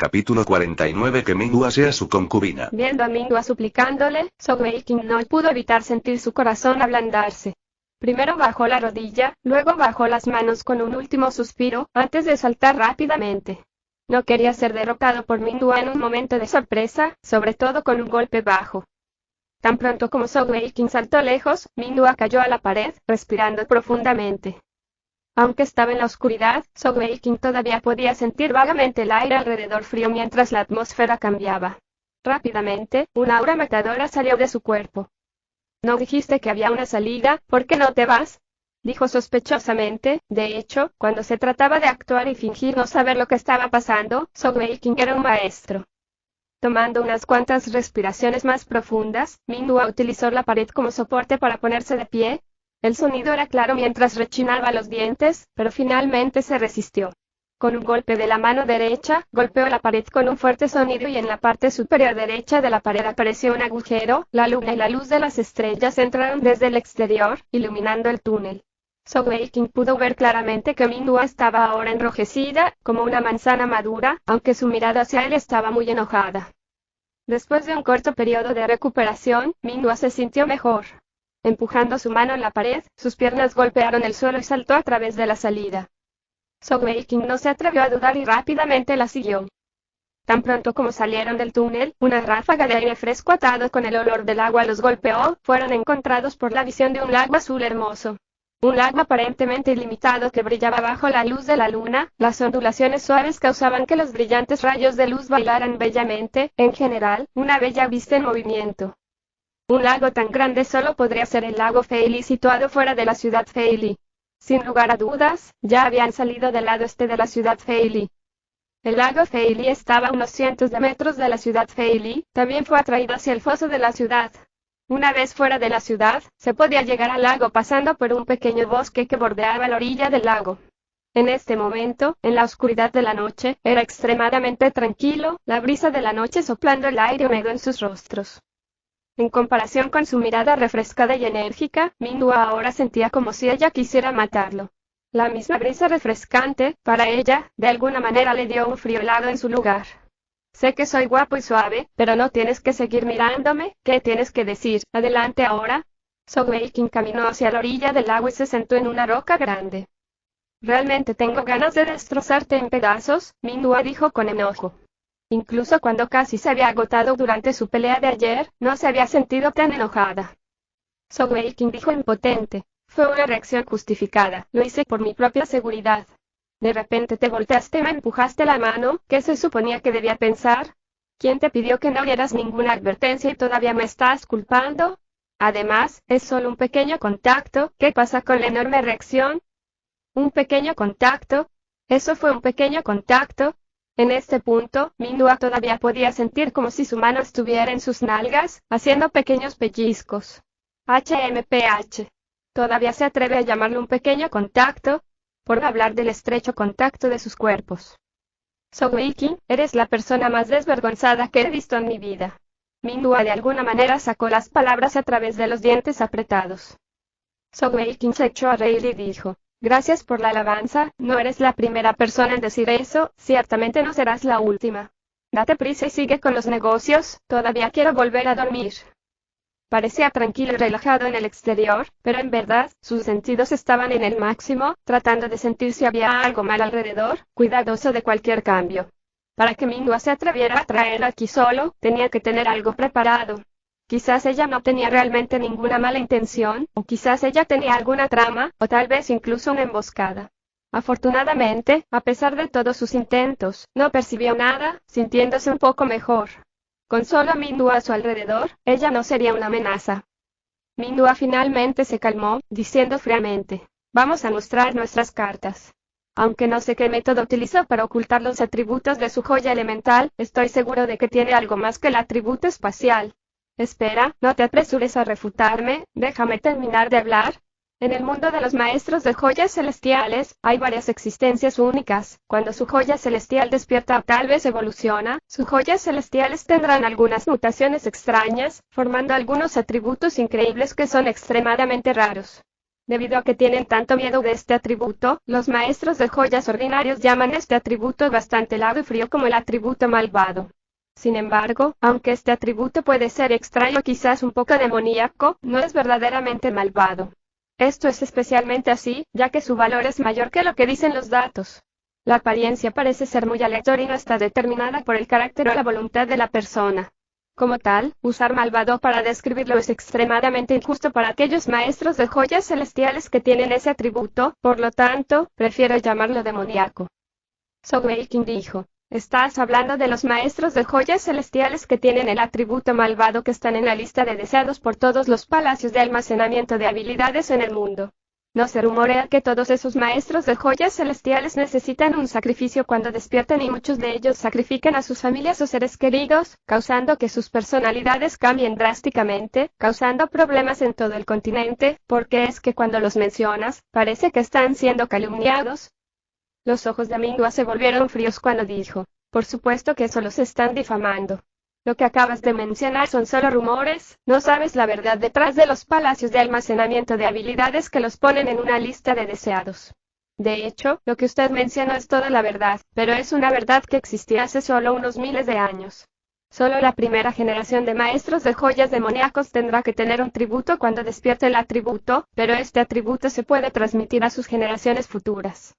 Capítulo 49. Que Minghua sea su concubina. Viendo a Minghua suplicándole, Sogeking no pudo evitar sentir su corazón ablandarse. Primero bajó la rodilla, luego bajó las manos con un último suspiro, antes de saltar rápidamente. No quería ser derrotado por Minghua en un momento de sorpresa, sobre todo con un golpe bajo. Tan pronto como Sogeking saltó lejos, Minghua cayó a la pared, respirando profundamente. Aunque estaba en la oscuridad, Sogeking todavía podía sentir vagamente el aire alrededor frío mientras la atmósfera cambiaba. Rápidamente, una aura matadora salió de su cuerpo. «¿No dijiste que había una salida? ¿Por qué no te vas?», dijo sospechosamente. De hecho, cuando se trataba de actuar y fingir no saber lo que estaba pasando, Sogeking era un maestro. Tomando unas cuantas respiraciones más profundas, Minghua utilizó la pared como soporte para ponerse de pie. El sonido era claro mientras rechinaba los dientes, pero finalmente se resistió. Con un golpe de la mano derecha, golpeó la pared con un fuerte sonido y en la parte superior derecha de la pared apareció un agujero. La luna y la luz de las estrellas entraron desde el exterior, iluminando el túnel. Sogeking pudo ver claramente que Minghua estaba ahora enrojecida, como una manzana madura, aunque su mirada hacia él estaba muy enojada. Después de un corto periodo de recuperación, Minghua se sintió mejor. Empujando su mano en la pared, sus piernas golpearon el suelo y saltó a través de la salida. Sogeking no se atrevió a dudar y rápidamente la siguió. Tan pronto como salieron del túnel, una ráfaga de aire fresco atado con el olor del agua los golpeó. Fueron encontrados por la visión de un lago azul hermoso. Un lago aparentemente ilimitado que brillaba bajo la luz de la luna. Las ondulaciones suaves causaban que los brillantes rayos de luz bailaran bellamente. En general, una bella vista en movimiento. Un lago tan grande solo podría ser el lago Feili situado fuera de la ciudad Feili. Sin lugar a dudas, ya habían salido del lado este de la ciudad Feili. El lago Feili estaba a unos cientos de metros de la ciudad Feili. También fue atraído hacia el foso de la ciudad. Una vez fuera de la ciudad, se podía llegar al lago pasando por un pequeño bosque que bordeaba la orilla del lago. En este momento, en la oscuridad de la noche, era extremadamente tranquilo, la brisa de la noche soplando el aire húmedo en sus rostros. En comparación con su mirada refrescada y enérgica, Minghua ahora sentía como si ella quisiera matarlo. La misma brisa refrescante, para ella, de alguna manera le dio un frío helado en su lugar. «Sé que soy guapo y suave, pero no tienes que seguir mirándome. ¿Qué tienes que decir? Adelante ahora». Sogeking caminó hacia la orilla del lago y se sentó en una roca grande. «Realmente tengo ganas de destrozarte en pedazos», Minghua dijo con enojo. Incluso cuando casi se había agotado durante su pelea de ayer, no se había sentido tan enojada. Sogeking dijo impotente. «Fue una reacción justificada. Lo hice por mi propia seguridad». De repente te volteaste y me empujaste la mano. ¿Qué se suponía que debía pensar? ¿Quién te pidió que no dieras ninguna advertencia y todavía me estás culpando? Además, es solo un pequeño contacto. ¿Qué pasa con la enorme reacción? ¿Un pequeño contacto? ¿Eso fue un pequeño contacto? En este punto, Minghua todavía podía sentir como si su mano estuviera en sus nalgas, haciendo pequeños pellizcos. HMPH. ¿Todavía se atreve a llamarlo un pequeño contacto? Por no hablar del estrecho contacto de sus cuerpos. Sogeking, eres la persona más desvergonzada que he visto en mi vida. Minghua de alguna manera sacó las palabras a través de los dientes apretados. Sogeking se echó a reír y dijo. Gracias por la alabanza, no eres la primera persona en decir eso, ciertamente no serás la última. Date prisa y sigue con los negocios, todavía quiero volver a dormir. Parecía tranquilo y relajado en el exterior, pero en verdad, sus sentidos estaban en el máximo, tratando de sentir si había algo mal alrededor, cuidadoso de cualquier cambio. Para que Minghua se atreviera a traer aquí solo, tenía que tener algo preparado. Quizás ella no tenía realmente ninguna mala intención, o quizás ella tenía alguna trama, o tal vez incluso una emboscada. Afortunadamente, a pesar de todos sus intentos, no percibió nada, sintiéndose un poco mejor. Con solo Minghua a su alrededor, ella no sería una amenaza. Minghua finalmente se calmó, diciendo fríamente, vamos a mostrar nuestras cartas. Aunque no sé qué método utilizó para ocultar los atributos de su joya elemental, estoy seguro de que tiene algo más que el atributo espacial. Espera, no te apresures a refutarme, déjame terminar de hablar. En el mundo de los maestros de joyas celestiales, hay varias existencias únicas. Cuando su joya celestial despierta o tal vez evoluciona, sus joyas celestiales tendrán algunas mutaciones extrañas, formando algunos atributos increíbles que son extremadamente raros. Debido a que tienen tanto miedo de este atributo, los maestros de joyas ordinarios llaman este atributo bastante helado y frío como el atributo malvado. Sin embargo, aunque este atributo puede ser extraño, quizás un poco demoníaco, no es verdaderamente malvado. Esto es especialmente así, ya que su valor es mayor que lo que dicen los datos. La apariencia parece ser muy aleatoria y no está determinada por el carácter o la voluntad de la persona. Como tal, usar malvado para describirlo es extremadamente injusto para aquellos maestros de joyas celestiales que tienen ese atributo, por lo tanto, prefiero llamarlo demoníaco. Sogeking dijo: estás hablando de los maestros de joyas celestiales que tienen el atributo malvado que están en la lista de deseados por todos los palacios de almacenamiento de habilidades en el mundo. No se rumorea que todos esos maestros de joyas celestiales necesitan un sacrificio cuando despiertan y muchos de ellos sacrifican a sus familias o seres queridos, causando que sus personalidades cambien drásticamente, causando problemas en todo el continente, porque es que cuando los mencionas, parece que están siendo calumniados. Los ojos de Minghua se volvieron fríos cuando dijo: por supuesto que eso los están difamando. Lo que acabas de mencionar son solo rumores, no sabes la verdad detrás de los palacios de almacenamiento de habilidades que los ponen en una lista de deseados. De hecho, lo que usted mencionó es toda la verdad, pero es una verdad que existía hace solo unos miles de años. Solo la primera generación de maestros de joyas demoníacos tendrá que tener un tributo cuando despierte el atributo, pero este atributo se puede transmitir a sus generaciones futuras.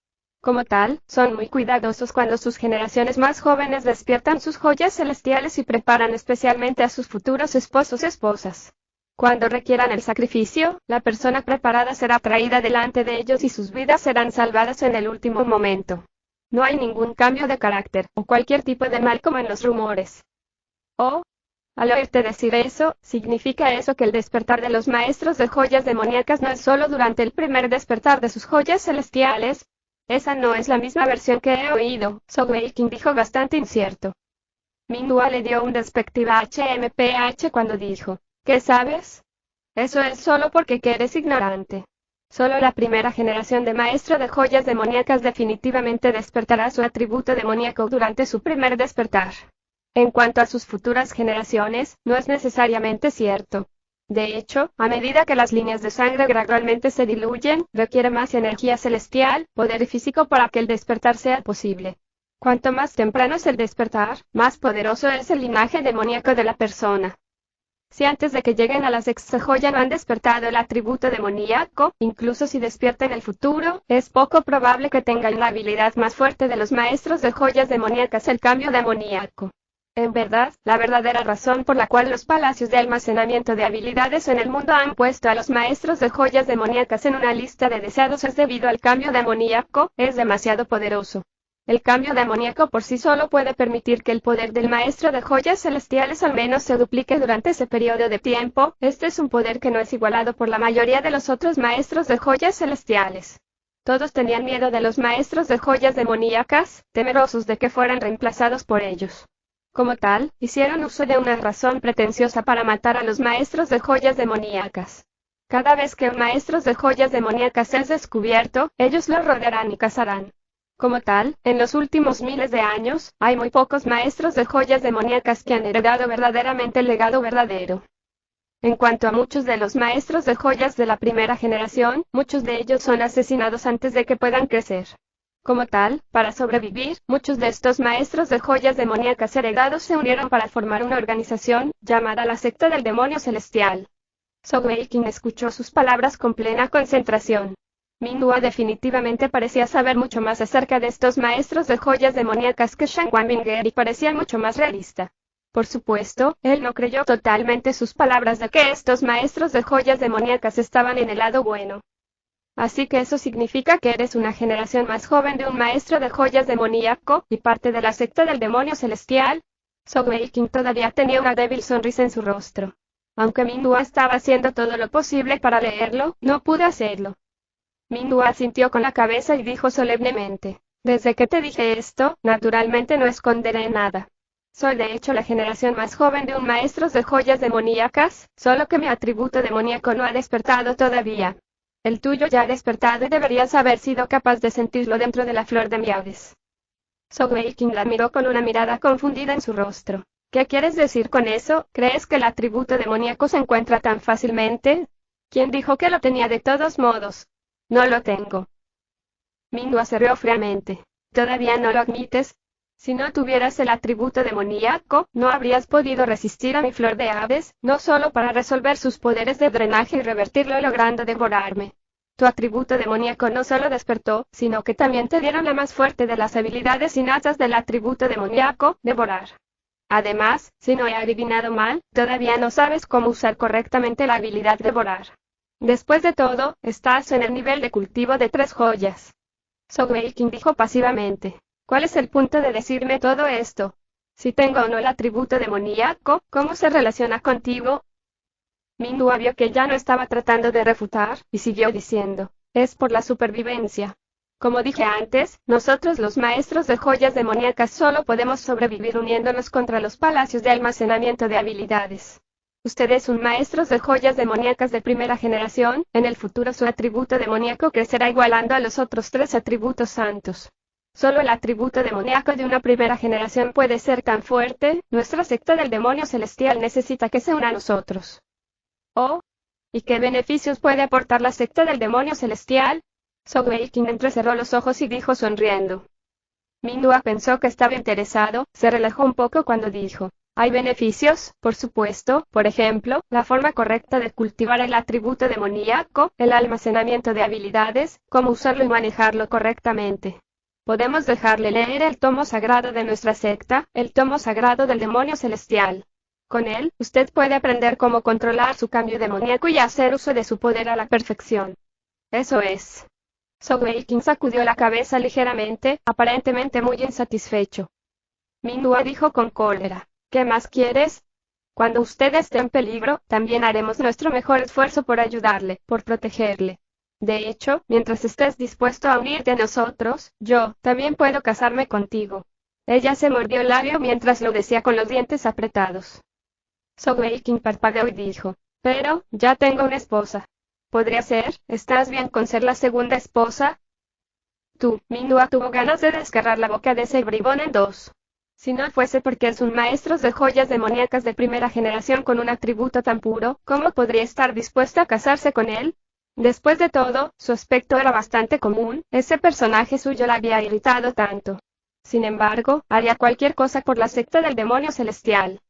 Como tal, son muy cuidadosos cuando sus generaciones más jóvenes despiertan sus joyas celestiales y preparan especialmente a sus futuros esposos y esposas. Cuando requieran el sacrificio, la persona preparada será traída delante de ellos y sus vidas serán salvadas en el último momento. No hay ningún cambio de carácter, o cualquier tipo de mal como en los rumores. Oh, al oírte decir eso, ¿significa eso que el despertar de los maestros de joyas demoníacas no es solo durante el primer despertar de sus joyas celestiales? Esa no es la misma versión que he oído, Sogeking dijo bastante incierto. Minghua le dio un despectiva HMPH cuando dijo: ¿qué sabes? Eso es solo porque que eres ignorante. Solo la primera generación de maestro de joyas demoníacas definitivamente despertará su atributo demoníaco durante su primer despertar. En cuanto a sus futuras generaciones, no es necesariamente cierto. De hecho, a medida que las líneas de sangre gradualmente se diluyen, requiere más energía celestial, poder físico para que el despertar sea posible. Cuanto más temprano es el despertar, más poderoso es el linaje demoníaco de la persona. Si antes de que lleguen a la sexta joya no han despertado el atributo demoníaco, incluso si despierta en el futuro, es poco probable que tengan la habilidad más fuerte de los maestros de joyas demoníacas, el cambio demoníaco. En verdad, la verdadera razón por la cual los palacios de almacenamiento de habilidades en el mundo han puesto a los maestros de joyas demoníacas en una lista de deseados es debido al cambio demoníaco, es demasiado poderoso. El cambio demoníaco por sí solo puede permitir que el poder del maestro de joyas celestiales al menos se duplique durante ese periodo de tiempo. Este es un poder que no es igualado por la mayoría de los otros maestros de joyas celestiales. Todos tenían miedo de los maestros de joyas demoníacas, temerosos de que fueran reemplazados por ellos. Como tal, hicieron uso de una razón pretenciosa para matar a los maestros de joyas demoníacas. Cada vez que un maestro de joyas demoníacas es descubierto, ellos lo rodearán y cazarán. Como tal, en los últimos miles de años, hay muy pocos maestros de joyas demoníacas que han heredado verdaderamente el legado verdadero. En cuanto a muchos de los maestros de joyas de la primera generación, muchos de ellos son asesinados antes de que puedan crecer. Como tal, para sobrevivir, muchos de estos maestros de joyas demoníacas heredados se unieron para formar una organización, llamada la secta del demonio celestial. Sogeking escuchó sus palabras con plena concentración. Minghua definitivamente parecía saber mucho más acerca de estos maestros de joyas demoníacas que Shan Wanbinger y parecía mucho más realista. Por supuesto, él no creyó totalmente sus palabras de que estos maestros de joyas demoníacas estaban en el lado bueno. Así que eso significa que eres una generación más joven de un maestro de joyas demoníaco, y parte de la secta del demonio celestial. Sogeking todavía tenía una débil sonrisa en su rostro. Aunque Minghua estaba haciendo todo lo posible para leerlo, no pudo hacerlo. Minghua asintió con la cabeza y dijo solemnemente: desde que te dije esto, naturalmente no esconderé nada. Soy de hecho la generación más joven de un maestro de joyas demoníacas, solo que mi atributo demoníaco no ha despertado todavía. El tuyo ya ha despertado y deberías haber sido capaz de sentirlo dentro de la flor de miaudes. Sogeking la miró con una mirada confundida en su rostro. ¿Qué quieres decir con eso? ¿Crees que el atributo demoníaco se encuentra tan fácilmente? ¿Quién dijo que lo tenía de todos modos? No lo tengo. Minhua se rió fríamente. ¿Todavía no lo admites? Si no tuvieras el atributo demoníaco, no habrías podido resistir a mi flor de aves, no solo para resolver sus poderes de drenaje y revertirlo logrando devorarme. Tu atributo demoníaco no solo despertó, sino que también te dieron la más fuerte de las habilidades innatas del atributo demoníaco, devorar. Además, si no he adivinado mal, todavía no sabes cómo usar correctamente la habilidad devorar. Después de todo, estás en el nivel de cultivo de 3 joyas. Sogeking dijo pasivamente. ¿Cuál es el punto de decirme todo esto? Si tengo o no el atributo demoníaco, ¿cómo se relaciona contigo? Minhua vio que ya no estaba tratando de refutar, y siguió diciendo, es por la supervivencia. Como dije antes, nosotros los maestros de joyas demoníacas solo podemos sobrevivir uniéndonos contra los palacios de almacenamiento de habilidades. Usted es un maestro de joyas demoníacas de primera generación, en el futuro su atributo demoníaco crecerá igualando a los otros 3 atributos santos. Solo el atributo demoníaco de una primera generación puede ser tan fuerte, nuestra secta del demonio celestial necesita que se una a nosotros. Oh, ¿y qué beneficios puede aportar la secta del demonio celestial? Sogeking entrecerró los ojos y dijo sonriendo. Minhua pensó que estaba interesado, se relajó un poco cuando dijo, hay beneficios, por supuesto, por ejemplo, la forma correcta de cultivar el atributo demoníaco, el almacenamiento de habilidades, cómo usarlo y manejarlo correctamente. Podemos dejarle leer el tomo sagrado de nuestra secta, el tomo sagrado del demonio celestial. Con él, usted puede aprender cómo controlar su cambio demoníaco y hacer uso de su poder a la perfección. Eso es. Sogeking sacudió la cabeza ligeramente, aparentemente muy insatisfecho. Minhua dijo con cólera, ¿qué más quieres? Cuando usted esté en peligro, también haremos nuestro mejor esfuerzo por ayudarle, por protegerle. De hecho, mientras estés dispuesto a unirte a nosotros, yo también puedo casarme contigo. Ella se mordió el labio mientras lo decía con los dientes apretados. Sogeking parpadeó y dijo, pero, ya tengo una esposa. ¿Podría ser? ¿Estás bien con ser la segunda esposa? Minhua tuvo ganas de desgarrar la boca de ese bribón en 2. Si no fuese porque es un maestro de joyas demoníacas de primera generación con un atributo tan puro, ¿cómo podría estar dispuesta a casarse con él? Después de todo, su aspecto era bastante común, ese personaje suyo la había irritado tanto. Sin embargo, haría cualquier cosa por la secta del demonio celestial.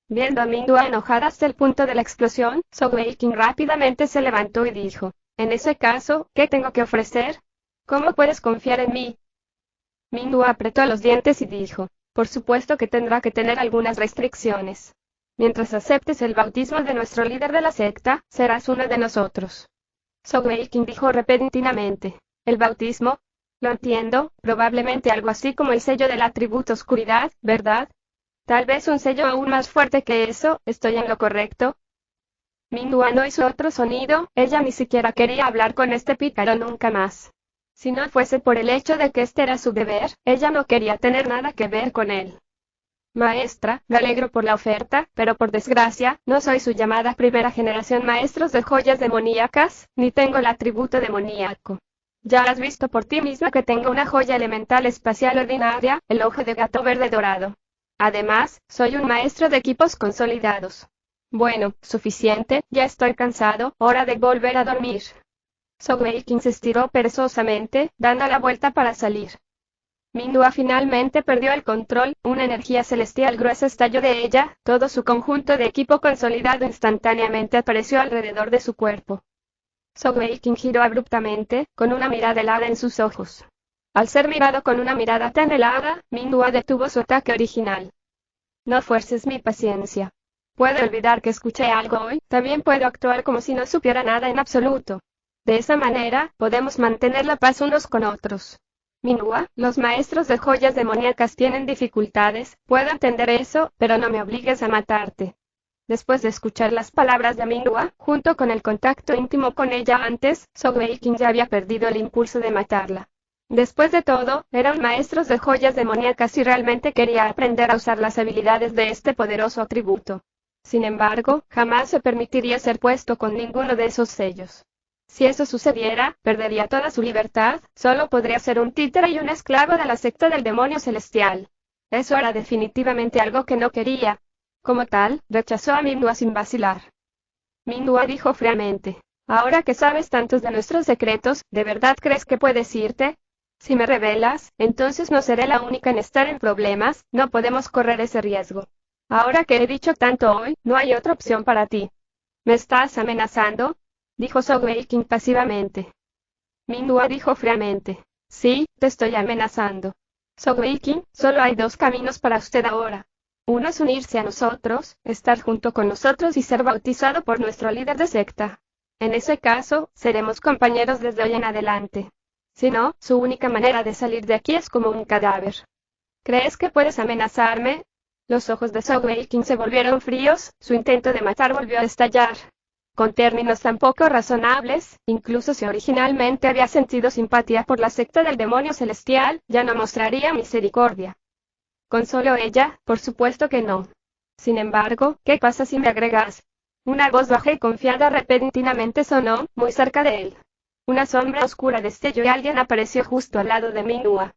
Viendo a Minhua enojada hasta el punto de la explosión, Sogeking rápidamente se levantó y dijo, en ese caso, ¿qué tengo que ofrecer? ¿Cómo puedes confiar en mí? Minhua apretó los dientes y dijo, por supuesto que tendrá que tener algunas restricciones. Mientras aceptes el bautismo de nuestro líder de la secta, serás uno de nosotros. Sogeking dijo repentinamente, ¿el bautismo? Lo entiendo, probablemente algo así como el sello del atributo oscuridad, ¿verdad? Tal vez un sello aún más fuerte que eso, ¿estoy en lo correcto? Minhua no hizo otro sonido, ella ni siquiera quería hablar con este pícaro nunca más. Si no fuese por el hecho de que este era su deber, ella no quería tener nada que ver con él. Maestra, me alegro por la oferta, pero por desgracia, no soy su llamada primera generación maestros de joyas demoníacas, ni tengo el atributo demoníaco. Ya has visto por ti misma que tengo una joya elemental espacial ordinaria, el ojo de gato verde dorado. Además, soy un maestro de equipos consolidados. Bueno, suficiente, ya estoy cansado, hora de volver a dormir. Sogeking se estiró perezosamente, dando la vuelta para salir. Minhua finalmente perdió el control, una energía celestial gruesa estalló de ella, todo su conjunto de equipo consolidado instantáneamente apareció alrededor de su cuerpo. Sogeking giró abruptamente, con una mirada helada en sus ojos. Al ser mirado con una mirada tan helada, Minhua detuvo su ataque original. No fuerces mi paciencia. Puedo olvidar que escuché algo hoy, también puedo actuar como si no supiera nada en absoluto. De esa manera, podemos mantener la paz unos con otros. Minhua, los maestros de joyas demoníacas tienen dificultades, puedo entender eso, pero no me obligues a matarte. Después de escuchar las palabras de Minhua, junto con el contacto íntimo con ella antes, Sogeking ya había perdido el impulso de matarla. Después de todo, era un maestro de joyas demoníacas y realmente quería aprender a usar las habilidades de este poderoso atributo. Sin embargo, jamás se permitiría ser puesto con ninguno de esos sellos. Si eso sucediera, perdería toda su libertad, solo podría ser un títere y un esclavo de la secta del demonio celestial. Eso era definitivamente algo que no quería. Como tal, rechazó a Minhua sin vacilar. Minhua dijo fríamente, Ahora que sabes tantos de nuestros secretos, ¿de verdad crees que puedes irte? Si me revelas, entonces no seré la única en estar en problemas, no podemos correr ese riesgo. Ahora que he dicho tanto hoy, no hay otra opción para ti. ¿Me estás amenazando?, dijo Sogweikin pasivamente. Minhua dijo fríamente. Sí, te estoy amenazando. Sogweikin, solo hay dos caminos para usted ahora. Uno es unirse a nosotros, estar junto con nosotros y ser bautizado por nuestro líder de secta. En ese caso, seremos compañeros desde hoy en adelante. Si no, su única manera de salir de aquí es como un cadáver. ¿Crees que puedes amenazarme? Los ojos de Sogweikin se volvieron fríos, su intento de matar volvió a estallar. Con términos tan poco razonables, incluso si originalmente había sentido simpatía por la secta del demonio celestial, ya no mostraría misericordia. Con solo ella, por supuesto que no. Sin embargo, ¿qué pasa si me agregas? Una voz baja y confiada repentinamente sonó, muy cerca de él. Una sombra oscura destelló y alguien apareció justo al lado de Minhua.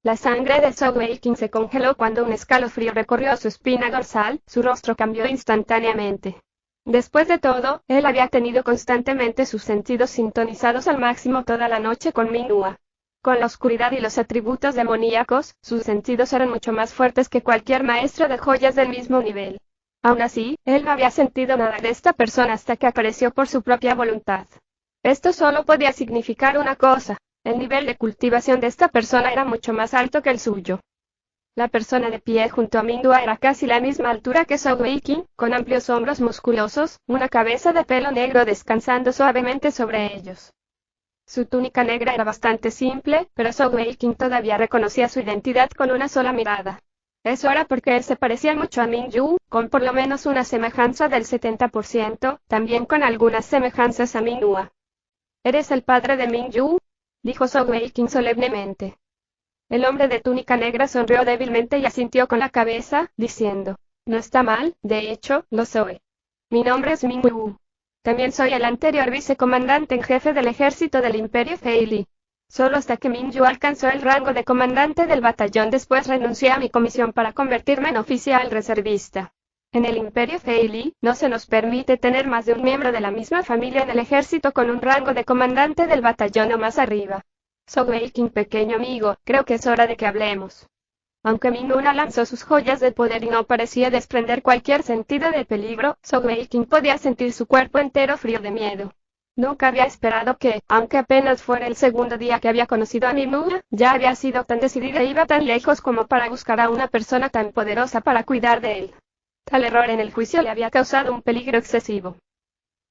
La sangre de Sogweikin se congeló cuando un escalofrío recorrió su espina dorsal, su rostro cambió instantáneamente. Después de todo, él había tenido constantemente sus sentidos sintonizados al máximo toda la noche con Minhua. Con la oscuridad y los atributos demoníacos, sus sentidos eran mucho más fuertes que cualquier maestro de joyas del mismo nivel. Aún así, él no había sentido nada de esta persona hasta que apareció por su propia voluntad. Esto solo podía significar una cosa: el nivel de cultivación de esta persona era mucho más alto que el suyo. La persona de pie junto a Minhua era casi la misma altura que Sogweikin, con amplios hombros musculosos, una cabeza de pelo negro descansando suavemente sobre ellos. Su túnica negra era bastante simple, pero Sogweikin todavía reconocía su identidad con una sola mirada. Eso era porque él se parecía mucho a Minhyu, con por lo menos una semejanza del 70%, también con algunas semejanzas a Minhua. ¿Eres el padre de Minhyu?, dijo Sogweikin solemnemente. El hombre de túnica negra sonrió débilmente y asintió con la cabeza, diciendo: no está mal, de hecho, lo soy. Mi nombre es Minhyu. También soy el anterior vicecomandante en jefe del ejército del Imperio Feili. Solo hasta que Minhyu alcanzó el rango de comandante del batallón después renuncié a mi comisión para convertirme en oficial reservista. En el Imperio Feili, no se nos permite tener más de un miembro de la misma familia en el ejército con un rango de comandante del batallón o más arriba. Sogweikin, pequeño amigo, creo que es hora de que hablemos. Aunque Minhua lanzó sus joyas de poder y no parecía desprender cualquier sentido de peligro, Sogweikin podía sentir su cuerpo entero frío de miedo. Nunca había esperado que, aunque apenas fuera el segundo día que había conocido a Minhua, ya había sido tan decidida e iba tan lejos como para buscar a una persona tan poderosa para cuidar de él. Tal error en el juicio le había causado un peligro excesivo.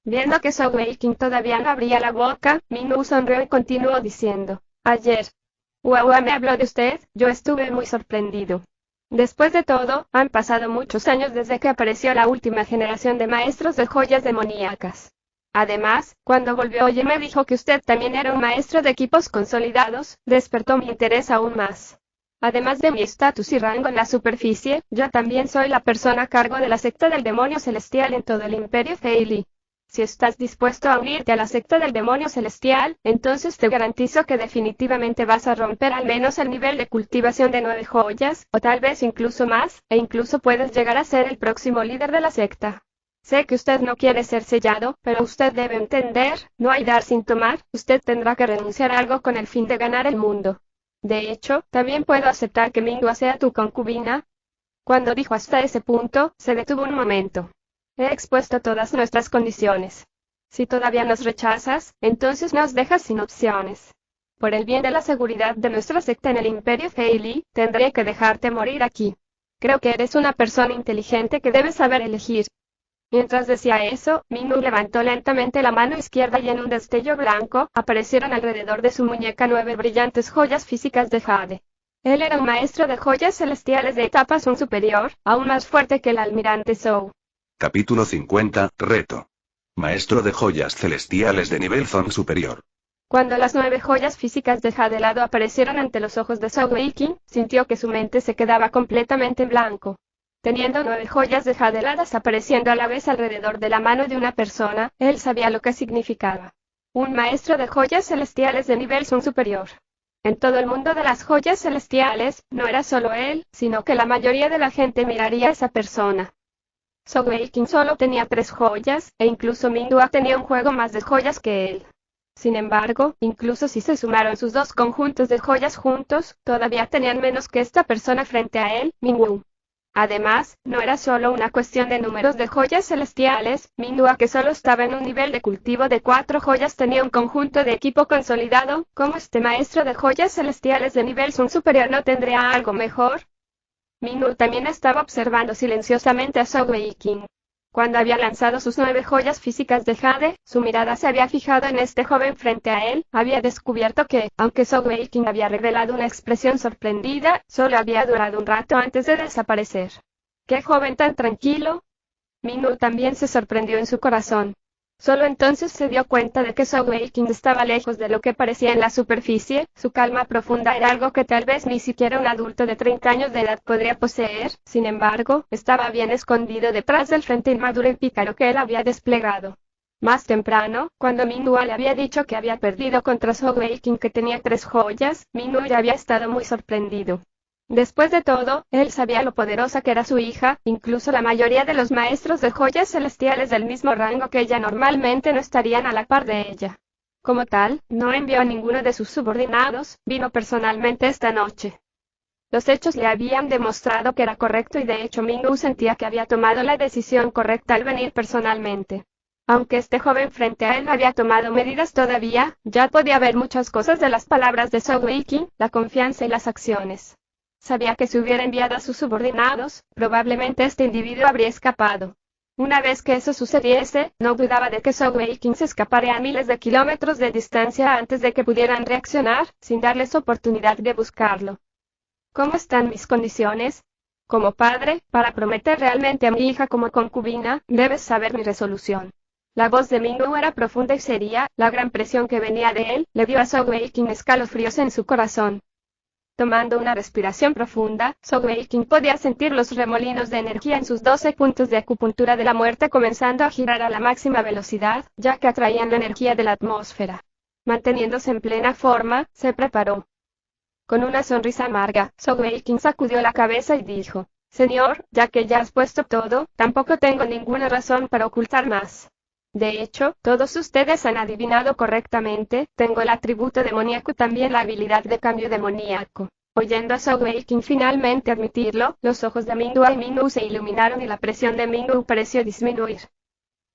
Viendo que Sogweikin todavía no abría la boca, Minhua sonrió y continuó diciendo: ayer, Uaua me habló de usted, yo estuve muy sorprendido. Después de todo, han pasado muchos años desde que apareció la última generación de maestros de joyas demoníacas. Además, cuando volvió y me dijo que usted también era un maestro de equipos consolidados, despertó mi interés aún más. Además de mi estatus y rango en la superficie, yo también soy la persona a cargo de la secta del demonio celestial en todo el Imperio Feili. Si estás dispuesto a unirte a la secta del demonio celestial, entonces te garantizo que definitivamente vas a romper al menos el nivel de cultivación de 9 joyas, o tal vez incluso más, e incluso puedes llegar a ser el próximo líder de la secta. Sé que usted no quiere ser sellado, pero usted debe entender, no hay dar sin tomar, usted tendrá que renunciar a algo con el fin de ganar el mundo. De hecho, también puedo aceptar que Minhua sea tu concubina. Cuando dijo hasta ese punto, se detuvo un momento. He expuesto todas nuestras condiciones. Si todavía nos rechazas, entonces nos dejas sin opciones. Por el bien de la seguridad de nuestra secta en el Imperio Feili, tendré que dejarte morir aquí. Creo que eres una persona inteligente que debe saber elegir. Mientras decía eso, Minhua levantó lentamente la mano izquierda y en un destello blanco, aparecieron alrededor de su muñeca 9 brillantes joyas físicas de jade. Él era un maestro de joyas celestiales de etapa Sun superior, aún más fuerte que el almirante Zhou. Capítulo 50, Reto. Maestro de joyas celestiales de nivel Zon superior. Cuando las 9 joyas físicas de jadelado aparecieron ante los ojos de Sogweikin, sintió que su mente se quedaba completamente en blanco. Teniendo 9 joyas de jadeladas apareciendo a la vez alrededor de la mano de una persona, él sabía lo que significaba. Un maestro de joyas celestiales de nivel Sun superior. En todo el mundo de las joyas celestiales, no era solo él, sino que la mayoría de la gente miraría a esa persona. Sogeking solo tenía 3 joyas, e incluso Minghua tenía un juego más de joyas que él. Sin embargo, incluso si se sumaron sus 2 conjuntos de joyas juntos, todavía tenían menos que esta persona frente a él, Minghua. Además, no era solo una cuestión de números de joyas celestiales, Minghua, que solo estaba en un nivel de cultivo de 4 joyas, tenía un conjunto de equipo consolidado. ¿Cómo este maestro de joyas celestiales de nivel Sun superior no tendría algo mejor? Minghua también estaba observando silenciosamente a Sogeking. Cuando había lanzado sus 9 joyas físicas de jade, su mirada se había fijado en este joven frente a él. Había descubierto que, aunque Sogeking había revelado una expresión sorprendida, solo había durado un rato antes de desaparecer. ¡Qué joven tan tranquilo! Minghua también se sorprendió en su corazón. Solo entonces se dio cuenta de que Sogeking estaba lejos de lo que parecía en la superficie. Su calma profunda era algo que tal vez ni siquiera un adulto de 30 años de edad podría poseer. Sin embargo, estaba bien escondido detrás del frente inmaduro y pícaro que él había desplegado. Más temprano, cuando Minghua le había dicho que había perdido contra Sogeking, que tenía 3 joyas, Minghua ya había estado muy sorprendido. Después de todo, él sabía lo poderosa que era su hija. Incluso la mayoría de los maestros de joyas celestiales del mismo rango que ella normalmente no estarían a la par de ella. Como tal, no envió a ninguno de sus subordinados, vino personalmente esta noche. Los hechos le habían demostrado que era correcto, y de hecho Minghua sentía que había tomado la decisión correcta al venir personalmente. Aunque este joven frente a él no había tomado medidas todavía, ya podía ver muchas cosas de las palabras de Sogeking, la confianza y las acciones. Sabía que si hubiera enviado a sus subordinados, probablemente este individuo habría escapado. Una vez que eso sucediese, no dudaba de que Sogeking se escaparía a miles de kilómetros de distancia antes de que pudieran reaccionar, sin darles oportunidad de buscarlo. ¿Cómo están mis condiciones? Como padre, para prometer realmente a mi hija como concubina, debes saber mi resolución. La voz de Minghua era profunda y seria. La gran presión que venía de él le dio a Sogeking escalofríos en su corazón. Tomando una respiración profunda, Sogeking podía sentir los remolinos de energía en sus 12 puntos de acupuntura de la muerte comenzando a girar a la máxima velocidad, ya que atraían la energía de la atmósfera. Manteniéndose en plena forma, se preparó. Con una sonrisa amarga, Sogeking sacudió la cabeza y dijo: Señor, ya que ya has puesto todo, tampoco tengo ninguna razón para ocultar más. De hecho, todos ustedes han adivinado correctamente, tengo el atributo demoníaco y también la habilidad de cambio demoníaco. Oyendo a Sogeking finalmente admitirlo, los ojos de Minghua y Minghua se iluminaron y la presión de Minghua pareció disminuir.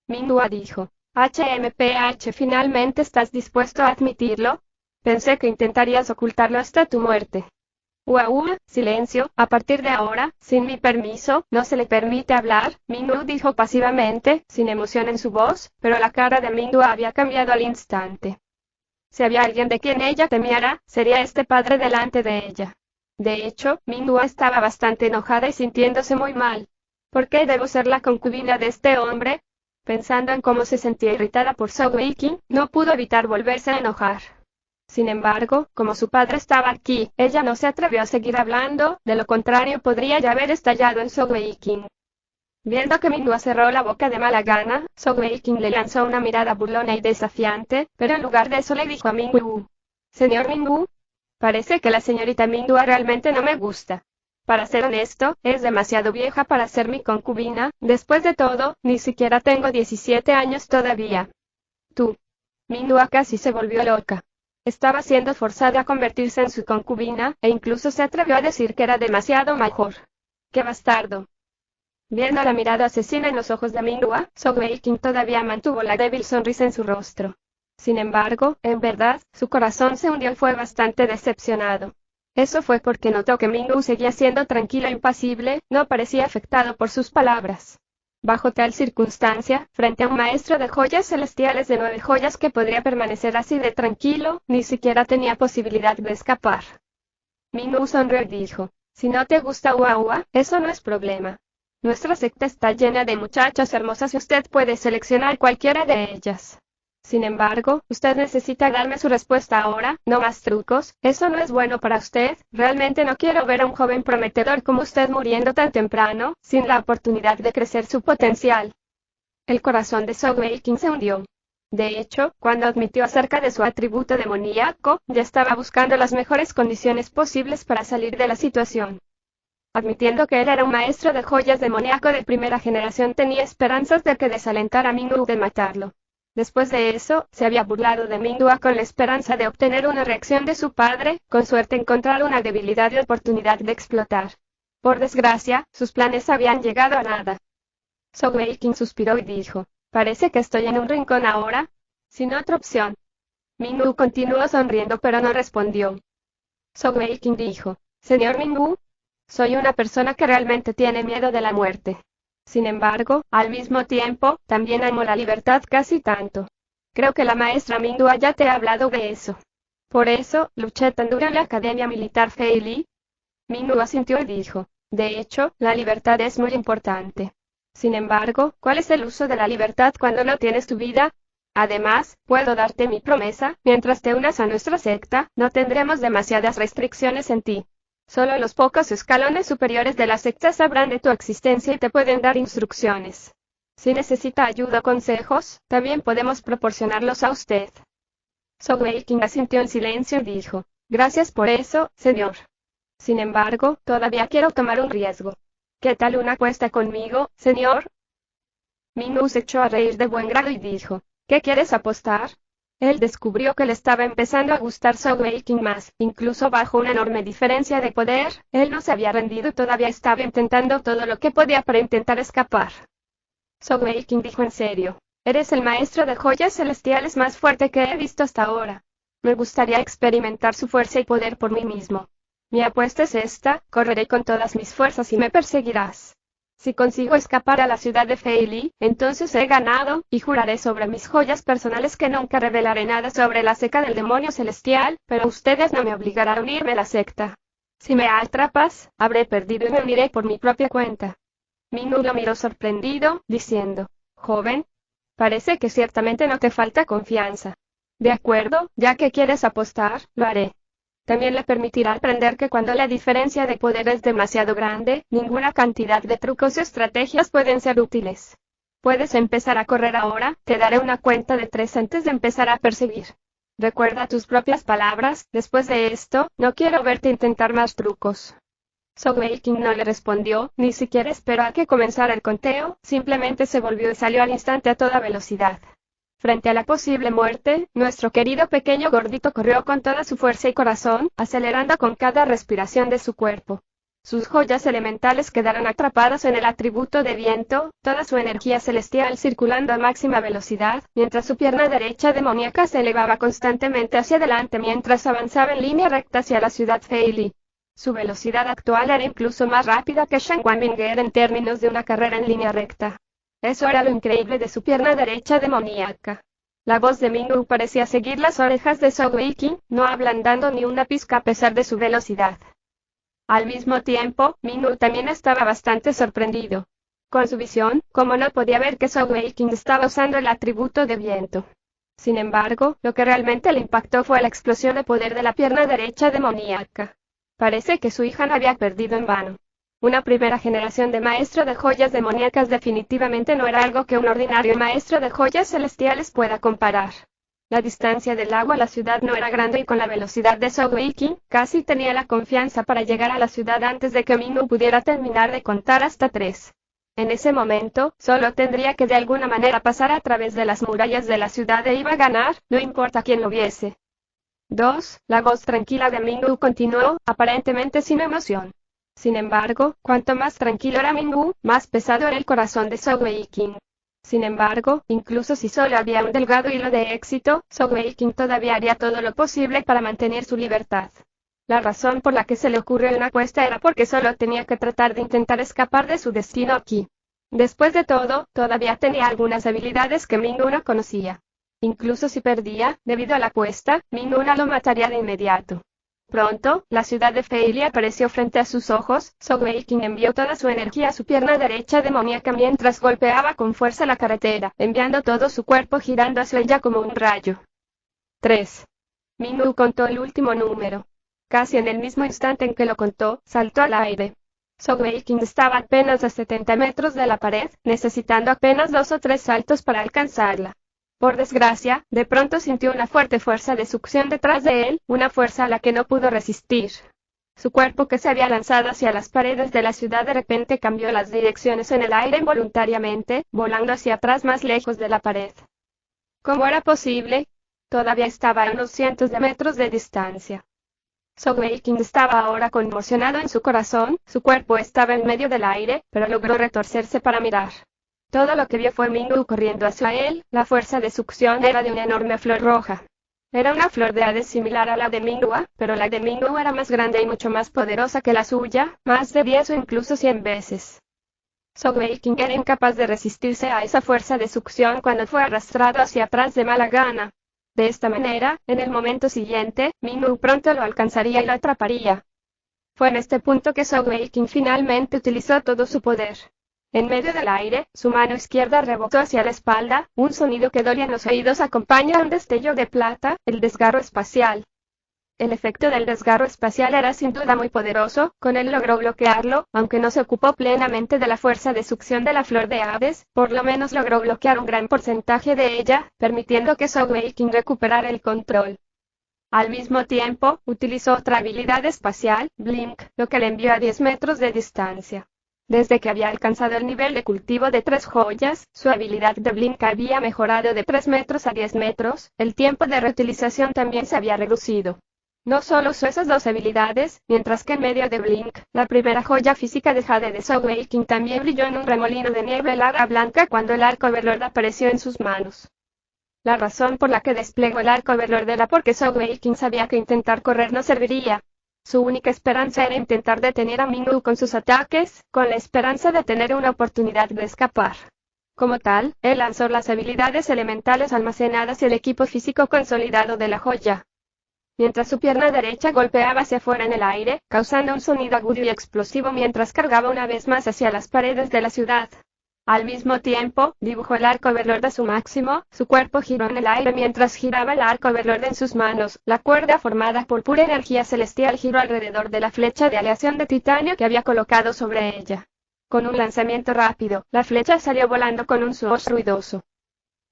Minghua dijo: HMPH, ¿finalmente estás dispuesto a admitirlo? Pensé que intentarías ocultarlo hasta tu muerte. Silencio, a partir de ahora, sin mi permiso, no se le permite hablar, Minghua dijo pasivamente, sin emoción en su voz, pero la cara de Minghua había cambiado al instante. Si había alguien de quien ella temiera, sería este padre delante de ella. De hecho, Minghua estaba bastante enojada y sintiéndose muy mal. ¿Por qué debo ser la concubina de este hombre? Pensando en cómo se sentía irritada por Sogeking, no pudo evitar volverse a enojar. Sin embargo, como su padre estaba aquí, ella no se atrevió a seguir hablando, de lo contrario podría ya haber estallado en Sogeking. Viendo que Minghua cerró la boca de mala gana, Sogeking le lanzó una mirada burlona y desafiante, pero en lugar de eso le dijo a Minghua: Señor Minghua, parece que la señorita Minghua realmente no me gusta. Para ser honesto, es demasiado vieja para ser mi concubina. Después de todo, ni siquiera tengo 17 años todavía. Tú. Minghua casi se volvió loca. Estaba siendo forzada a convertirse en su concubina, e incluso se atrevió a decir que era demasiado mayor. ¡Qué bastardo! Viendo la mirada asesina en los ojos de Minghua, Sogeking todavía mantuvo la débil sonrisa en su rostro. Sin embargo, en verdad, su corazón se hundió y fue bastante decepcionado. Eso fue porque notó que Minghua seguía siendo tranquilo e impasible, no parecía afectado por sus palabras. Bajo tal circunstancia, frente a un maestro de joyas celestiales de 9 joyas que podría permanecer así de tranquilo, ni siquiera tenía posibilidad de escapar. Minghua sonrió y dijo: Si no te gusta eso no es problema. Nuestra secta está llena de muchachas hermosas y usted puede seleccionar cualquiera de ellas. Sin embargo, usted necesita darme su respuesta ahora, no más trucos. Eso no es bueno para usted. Realmente no quiero ver a un joven prometedor como usted muriendo tan temprano, sin la oportunidad de crecer su potencial. El corazón de Sogeking se hundió. De hecho, cuando admitió acerca de su atributo demoníaco, ya estaba buscando las mejores condiciones posibles para salir de la situación. Admitiendo que él era un maestro de joyas demoníaco de primera generación, tenía esperanzas de que desalentara a Minwu de matarlo. Después de eso, se había burlado de Minwu con la esperanza de obtener una reacción de su padre, con suerte encontrar una debilidad y oportunidad de explotar. Por desgracia, sus planes habían llegado a nada. Zhou Weiqing suspiró y dijo, «Parece que estoy en un rincón ahora, sin otra opción». Minwu continuó sonriendo pero no respondió. Zhou Weiqing dijo, «Señor Minwu, soy una persona que realmente tiene miedo de la muerte. Sin embargo, al mismo tiempo, también amo la libertad casi tanto. Creo que la maestra Minwu ya te ha hablado de eso. Por eso, luché tan duro en la Academia Militar Fei Li». Minwu asintió y dijo, «De hecho, la libertad es muy importante. Sin embargo, ¿cuál es el uso de la libertad cuando no tienes tu vida? Además, puedo darte mi promesa, mientras te unas a nuestra secta, no tendremos demasiadas restricciones en ti. Solo los pocos escalones superiores de la secta sabrán de tu existencia y te pueden dar instrucciones. Si necesita ayuda o consejos, también podemos proporcionarlos a usted». Zhou Weiqing asintió en silencio y dijo, «Gracias por eso, señor. Sin embargo, todavía quiero tomar un riesgo. ¿Qué tal una apuesta conmigo, señor?» Minwu se echó a reír de buen grado y dijo, «¿Qué quieres apostar?» Él descubrió que le estaba empezando a gustar Zhou Weiqing más, incluso bajo una enorme diferencia de poder. Él no se había rendido y todavía estaba intentando todo lo que podía para intentar escapar. Zhou Weiqing dijo en serio, «Eres el maestro de joyas celestiales más fuerte que he visto hasta ahora. Me gustaría experimentar su fuerza y poder por mí mismo. Mi apuesta es esta, correré con todas mis fuerzas y me perseguirás. Si consigo escapar a la ciudad de Fei Li, entonces he ganado, y juraré sobre mis joyas personales que nunca revelaré nada sobre la secta del demonio celestial, pero ustedes no me obligarán a unirme a la secta. Si me atrapas, habré perdido y me uniré por mi propia cuenta». Minwu lo miró sorprendido, diciendo, «Joven, parece que ciertamente no te falta confianza. De acuerdo, ya que quieres apostar, lo haré. También le permitirá aprender que cuando la diferencia de poder es demasiado grande, ninguna cantidad de trucos y estrategias pueden ser útiles. Puedes empezar a correr ahora, te daré una cuenta de 3 antes de empezar a perseguir. Recuerda tus propias palabras, después de esto, no quiero verte intentar más trucos». Zhou Weiqing no le respondió, ni siquiera esperó a que comenzara el conteo, simplemente se volvió y salió al instante a toda velocidad. Frente a la posible muerte, nuestro querido pequeño gordito corrió con toda su fuerza y corazón, acelerando con cada respiración de su cuerpo. Sus joyas elementales quedaron atrapadas en el atributo de viento, toda su energía celestial circulando a máxima velocidad, mientras su pierna derecha demoníaca se elevaba constantemente hacia adelante mientras avanzaba en línea recta hacia la ciudad Fei Li. Su velocidad actual era incluso más rápida que Shen Guanbinger en términos de una carrera en línea recta. Eso era lo increíble de su pierna derecha demoníaca. La voz de Minwu parecía seguir las orejas de Zhou Weiqing, no ablandando ni una pizca a pesar de su velocidad. Al mismo tiempo, Minwu también estaba bastante sorprendido. Con su visión, como no podía ver que Zhou Weiqing estaba usando el atributo de viento. Sin embargo, lo que realmente le impactó fue la explosión de poder de la pierna derecha demoníaca. Parece que su hija no había perdido en vano. Una primera generación de maestro de joyas demoníacas definitivamente no era algo que un ordinario maestro de joyas celestiales pueda comparar. La distancia del agua a la ciudad no era grande y con la velocidad de Zhou Weiqing, casi tenía la confianza para llegar a la ciudad antes de que Minwu pudiera terminar de contar hasta 3. En ese momento, solo tendría que de alguna manera pasar a través de las murallas de la ciudad e iba a ganar, no importa quién lo viese. 2. La voz tranquila de Minwu continuó, aparentemente sin emoción. Sin embargo, cuanto más tranquilo era Minwu, más pesado era el corazón de Zhou Weiqing. Sin embargo, incluso si solo había un delgado hilo de éxito, Zhou Weiqing todavía haría todo lo posible para mantener su libertad. La razón por la que se le ocurrió una apuesta era porque solo tenía que tratar de intentar escapar de su destino aquí. Después de todo, todavía tenía algunas habilidades que Minwu no conocía. Incluso si perdía, debido a la apuesta, Minwu no lo mataría de inmediato. Pronto, la ciudad de Fei Li apareció frente a sus ojos. Zhou Weiqing envió toda su energía a su pierna derecha demoníaca mientras golpeaba con fuerza la carretera, enviando todo su cuerpo girando hacia ella como un rayo. 3. Minwu contó el último número. Casi en el mismo instante en que lo contó, saltó al aire. Zhou Weiqing estaba apenas a 70 metros de la pared, necesitando apenas 2 o 3 saltos para alcanzarla. Por desgracia, de pronto sintió una fuerte fuerza de succión detrás de él, una fuerza a la que no pudo resistir. su cuerpo que se había lanzado hacia las paredes de la ciudad de repente cambió las direcciones en el aire involuntariamente, volando hacia atrás más lejos de la pared. ¿Cómo era posible? Todavía estaba a unos cientos de metros de distancia. Sogeking estaba ahora conmocionado en su corazón, su cuerpo estaba en medio del aire, pero logró retorcerse para mirar. Todo lo que vio fue Mingyu corriendo hacia él, la fuerza de succión era de una enorme flor roja. Era una flor de Hades similar a la de Minghua, pero la de Mingyu era más grande y mucho más poderosa que la suya, más de 10 o incluso 100 veces. Sogeking era incapaz de resistirse a esa fuerza de succión cuando fue arrastrado hacia atrás de mala gana. De esta manera, en el momento siguiente, Mingyu pronto lo alcanzaría y lo atraparía. Fue en este punto que Sogeking finalmente utilizó todo su poder. En medio del aire, su mano izquierda rebotó hacia la espalda, un sonido que dolía en los oídos acompaña a un destello de plata, el desgarro espacial. El efecto del desgarro espacial era sin duda muy poderoso, con él logró bloquearlo, aunque no se ocupó plenamente de la fuerza de succión de la flor de Hades, por lo menos logró bloquear un gran porcentaje de ella, permitiendo que Sogeking recuperara el control. Al mismo tiempo, utilizó otra habilidad espacial, Blink, lo que le envió a 10 metros de distancia. Desde que había alcanzado el nivel de cultivo de 3 joyas, su habilidad de Blink había mejorado de 3 metros a 10 metros, el tiempo de reutilización también se había reducido. No solo usó esas dos habilidades, mientras que en medio de Blink, la primera joya física de Jade de Sogeking también brilló en un remolino de nieve larga blanca cuando el arco Overlord apareció en sus manos. La razón por la que desplegó el arco Overlord era porque Sogeking sabía que intentar correr no serviría. Su única esperanza era intentar detener a Mingyu con sus ataques, con la esperanza de tener una oportunidad de escapar. Como tal, él lanzó las habilidades elementales almacenadas y el equipo físico consolidado de la joya. Mientras su pierna derecha golpeaba hacia afuera en el aire, causando un sonido agudo y explosivo mientras cargaba una vez más hacia las paredes de la ciudad. Al mismo tiempo, dibujó el arco Overlord a su máximo, su cuerpo giró en el aire mientras giraba el arco Overlord en sus manos, la cuerda formada por pura energía celestial giró alrededor de la flecha de aleación de titanio que había colocado sobre ella. Con un lanzamiento rápido, la flecha salió volando con un swoosh ruidoso.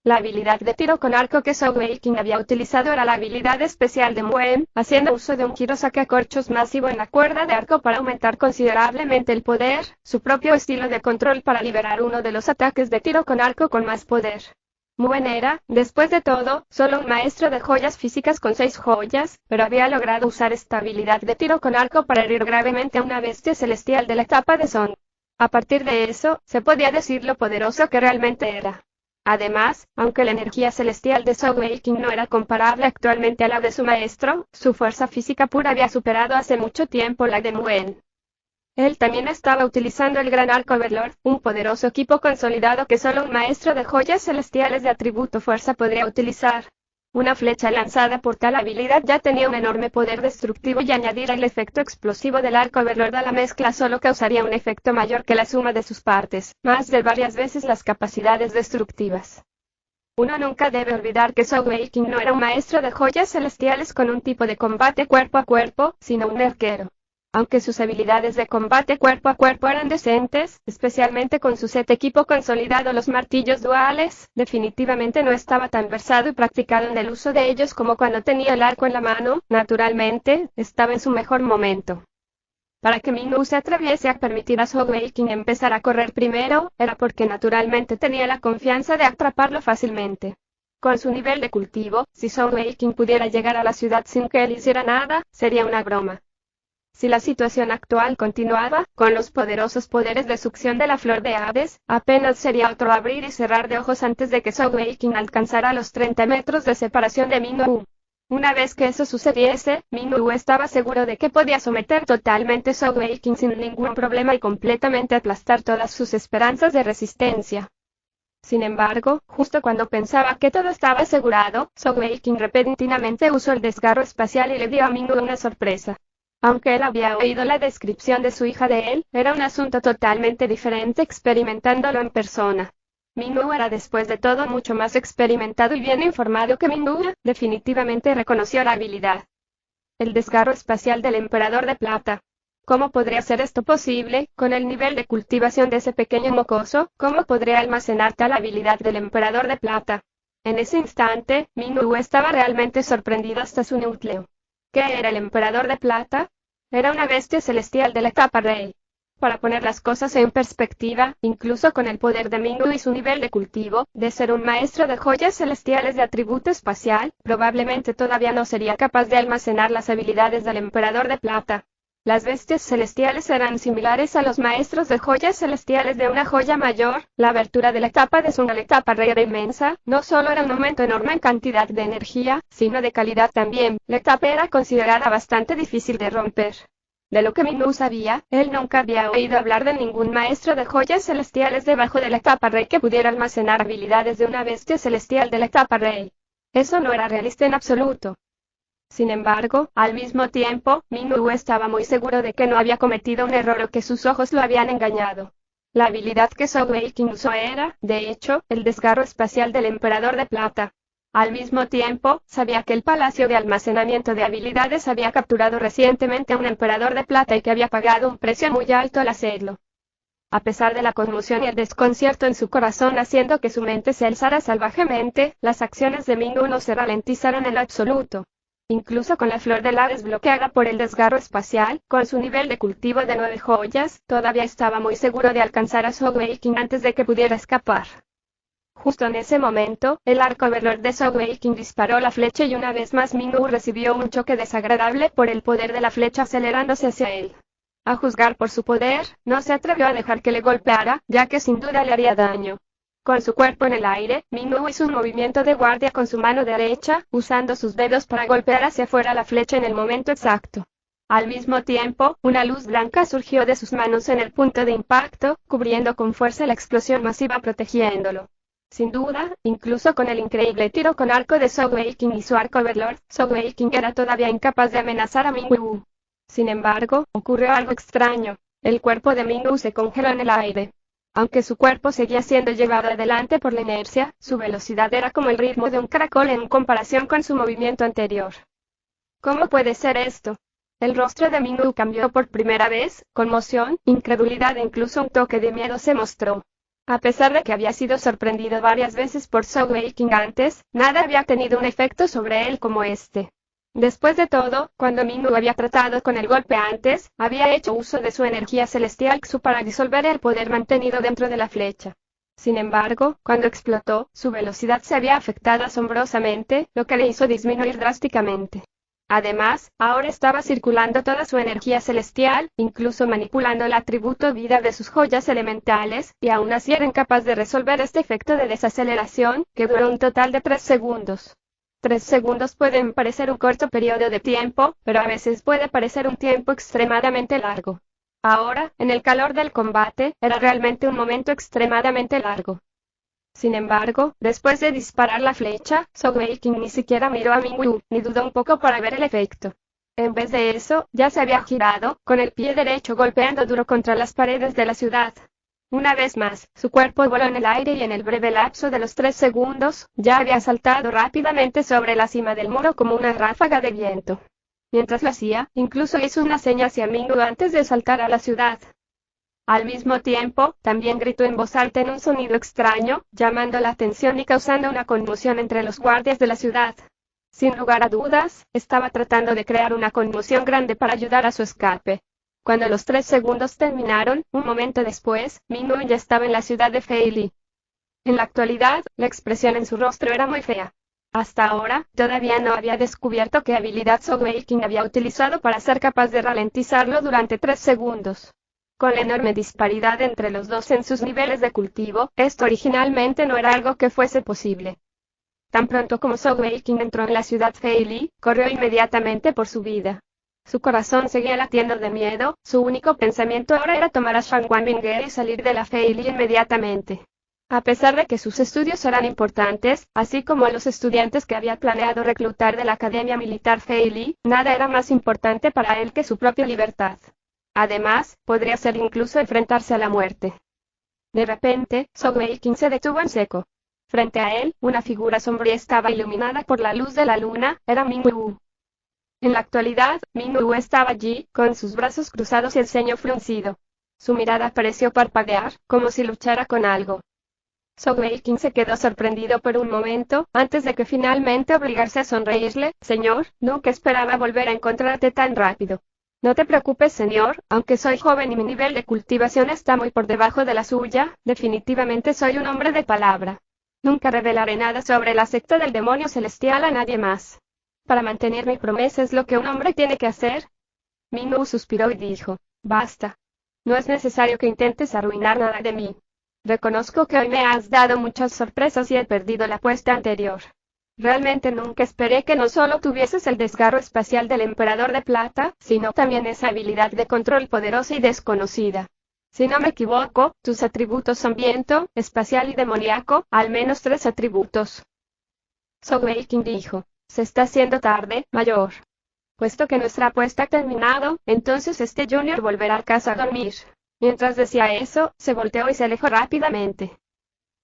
La habilidad de tiro con arco que Sogeking había utilizado era la habilidad especial de Muen, haciendo uso de un giro sacacorchos masivo en la cuerda de arco para aumentar considerablemente el poder, su propio estilo de control para liberar uno de los ataques de tiro con arco con más poder. Muen era, después de todo, solo un maestro de joyas físicas con 6 joyas, pero había logrado usar esta habilidad de tiro con arco para herir gravemente a una bestia celestial de la etapa de Song. A partir de eso, se podía decir lo poderoso que realmente era. Además, aunque la energía celestial de Sogeking no era comparable actualmente a la de su maestro, su fuerza física pura había superado hace mucho tiempo la de Muen. Él también estaba utilizando el gran arco Overlord, un poderoso equipo consolidado que solo un maestro de joyas celestiales de atributo fuerza podría utilizar. Una flecha lanzada por tal habilidad ya tenía un enorme poder destructivo y añadir el efecto explosivo del arco Overlord a la mezcla solo causaría un efecto mayor que la suma de sus partes, más de varias veces las capacidades destructivas. Uno nunca debe olvidar que Sogeking no era un maestro de joyas celestiales con un tipo de combate cuerpo a cuerpo, sino un arquero. Aunque sus habilidades de combate cuerpo a cuerpo eran decentes, especialmente con su set equipo consolidado los martillos duales, definitivamente no estaba tan versado y practicado en el uso de ellos como cuando tenía el arco en la mano, naturalmente, estaba en su mejor momento. Para que Mingyu se atreviese a permitir a Sogeking empezar a correr primero, era porque naturalmente tenía la confianza de atraparlo fácilmente. Con su nivel de cultivo, si Sogeking pudiera llegar a la ciudad sin que él hiciera nada, sería una broma. Si la situación actual continuaba, con los poderosos poderes de succión de la flor de Hades, apenas sería otro abrir y cerrar de ojos antes de que Sogeking alcanzara los 30 metros de separación de Mingyu. Una vez que eso sucediese, Mingyu estaba seguro de que podía someter totalmente Sogeking sin ningún problema y completamente aplastar todas sus esperanzas de resistencia. Sin embargo, justo cuando pensaba que todo estaba asegurado, Sogeking repentinamente usó el desgarro espacial y le dio a Mingyu una sorpresa. Aunque él había oído la descripción de su hija de él, era un asunto totalmente diferente experimentándolo en persona. Mingyu era después de todo mucho más experimentado y bien informado que Mingyu, definitivamente reconoció la habilidad. El desgarro espacial del Emperador de Plata. ¿Cómo podría ser esto posible, con el nivel de cultivación de ese pequeño mocoso? ¿Cómo podría almacenar tal habilidad del Emperador de Plata? En ese instante, Mingyu estaba realmente sorprendido hasta su núcleo. ¿Qué era el Emperador de Plata? era una bestia celestial de la etapa Rey. Para poner las cosas en perspectiva, incluso con el poder de Mingyu y su nivel de cultivo, de ser un maestro de joyas celestiales de atributo espacial, probablemente todavía no sería capaz de almacenar las habilidades del Emperador de Plata. Las bestias celestiales eran similares a los maestros de joyas celestiales de una joya mayor. La abertura de la etapa de Sun a la etapa Rey era inmensa, no solo era un aumento enorme en cantidad de energía, sino de calidad también. La etapa era considerada bastante difícil de romper. De lo que Mingyu sabía, él nunca había oído hablar de ningún maestro de joyas celestiales debajo de la etapa Rey que pudiera almacenar habilidades de una bestia celestial de la etapa Rey. Eso no era realista en absoluto. Sin embargo, al mismo tiempo, Mingyu estaba muy seguro de que no había cometido un error o que sus ojos lo habían engañado. La habilidad que Zhou Weiqing usó era, de hecho, el desgarro espacial del Emperador de Plata. Al mismo tiempo, sabía que el Palacio de Almacenamiento de Habilidades había capturado recientemente a un Emperador de Plata y que había pagado un precio muy alto al hacerlo. A pesar de la conmoción y el desconcierto en su corazón haciendo que su mente se alzara salvajemente, las acciones de Mingyu no se ralentizaron en lo absoluto. Incluso con la flor de la desbloqueada por el desgarro espacial, con su nivel de cultivo de 9 joyas, todavía estaba muy seguro de alcanzar a Zhou Weiqing antes de que pudiera escapar. Justo en ese momento, el arco overlord de Zhou Weiqing disparó la flecha y una vez más Mingyu recibió un choque desagradable por el poder de la flecha acelerándose hacia él. A juzgar por su poder, no se atrevió a dejar que le golpeara, ya que sin duda le haría daño. Con su cuerpo en el aire, Mingyu hizo un movimiento de guardia con su mano derecha, usando sus dedos para golpear hacia afuera la flecha en el momento exacto. Al mismo tiempo, una luz blanca surgió de sus manos en el punto de impacto, cubriendo con fuerza la explosión masiva protegiéndolo. Sin duda, incluso con el increíble tiro con arco de Zhou Weiqing y su arco overlord, Zhou Weiqing era todavía incapaz de amenazar a Mingyu. Sin embargo, ocurrió algo extraño. El cuerpo de Mingyu se congeló en el aire. Aunque su cuerpo seguía siendo llevado adelante por la inercia, su velocidad era como el ritmo de un caracol en comparación con su movimiento anterior. ¿Cómo puede ser esto? El rostro de Mingyu cambió por primera vez, conmoción, incredulidad e incluso un toque de miedo se mostró. A pesar de que había sido sorprendido varias veces por Zhou Weiqing antes, nada había tenido un efecto sobre él como este. Después de todo, cuando Mingyu había tratado con el golpe antes, había hecho uso de su energía celestial Xu para disolver el poder mantenido dentro de la flecha. Sin embargo, cuando explotó, su velocidad se había afectado asombrosamente, lo que le hizo disminuir drásticamente. Además, ahora estaba circulando toda su energía celestial, incluso manipulando el atributo vida de sus joyas elementales, y aún así era incapaz de resolver este efecto de desaceleración, que duró un total de 3 segundos. 3 segundos pueden parecer un corto periodo de tiempo, pero a veces puede parecer un tiempo extremadamente largo. Ahora, en el calor del combate, era realmente un momento extremadamente largo. Sin embargo, después de disparar la flecha, Zhou Weiqing ni siquiera miró a Mingyu, ni dudó un poco para ver el efecto. En vez de eso, ya se había girado, con el pie derecho golpeando duro contra las paredes de la ciudad. Una vez más, su cuerpo voló en el aire y en el breve lapso de los 3 segundos, ya había saltado rápidamente sobre la cima del muro como una ráfaga de viento. Mientras lo hacía, incluso hizo una seña hacia Mingyu antes de saltar a la ciudad. Al mismo tiempo, también gritó en voz alta en un sonido extraño, llamando la atención y causando una conmoción entre los guardias de la ciudad. Sin lugar a dudas, estaba tratando de crear una conmoción grande para ayudar a su escape. Cuando los 3 segundos terminaron, un momento después, Mingyu ya estaba en la ciudad de Feili. En la actualidad, la expresión en su rostro era muy fea. Hasta ahora, todavía no había descubierto qué habilidad Zhou Weiqing había utilizado para ser capaz de ralentizarlo durante 3 segundos. Con la enorme disparidad entre los dos en sus niveles de cultivo, esto originalmente no era algo que fuese posible. Tan pronto como Zhou Weiqing entró en la ciudad Feili, corrió inmediatamente por su vida. Su corazón seguía latiendo de miedo, su único pensamiento ahora era tomar a Shangguan Minguer y salir de la Feili inmediatamente. A pesar de que sus estudios eran importantes, así como los estudiantes que había planeado reclutar de la Academia Militar Feili, nada era más importante para él que su propia libertad. Además, podría ser incluso enfrentarse a la muerte. De repente, Zhou Weiqing se detuvo en seco. Frente a él, una figura sombría estaba iluminada por la luz de la luna, era Mingyu. En la actualidad, Mingyu estaba allí, con sus brazos cruzados y el ceño fruncido. Su mirada pareció parpadear, como si luchara con algo. Zhou Weiqing se quedó sorprendido por un momento, antes de que finalmente obligarse a sonreírle. Señor, nunca esperaba volver a encontrarte tan rápido. No te preocupes, señor, aunque soy joven y mi nivel de cultivación está muy por debajo de la suya, definitivamente soy un hombre de palabra. Nunca revelaré nada sobre la secta del demonio celestial a nadie más. Para mantener mi promesa es lo que un hombre tiene que hacer. Minwu suspiró y dijo, basta. No es necesario que intentes arruinar nada de mí. Reconozco que hoy me has dado muchas sorpresas y he perdido la apuesta anterior. Realmente nunca esperé que no solo tuvieses el desgarro espacial del emperador de plata, sino también esa habilidad de control poderosa y desconocida. Si no me equivoco, tus atributos son viento, espacial y demoníaco, al menos 3 atributos. Sogeking dijo, se está haciendo tarde, mayor. Puesto que nuestra apuesta ha terminado, entonces este Junior volverá a casa a dormir. Mientras decía eso, se volteó y se alejó rápidamente.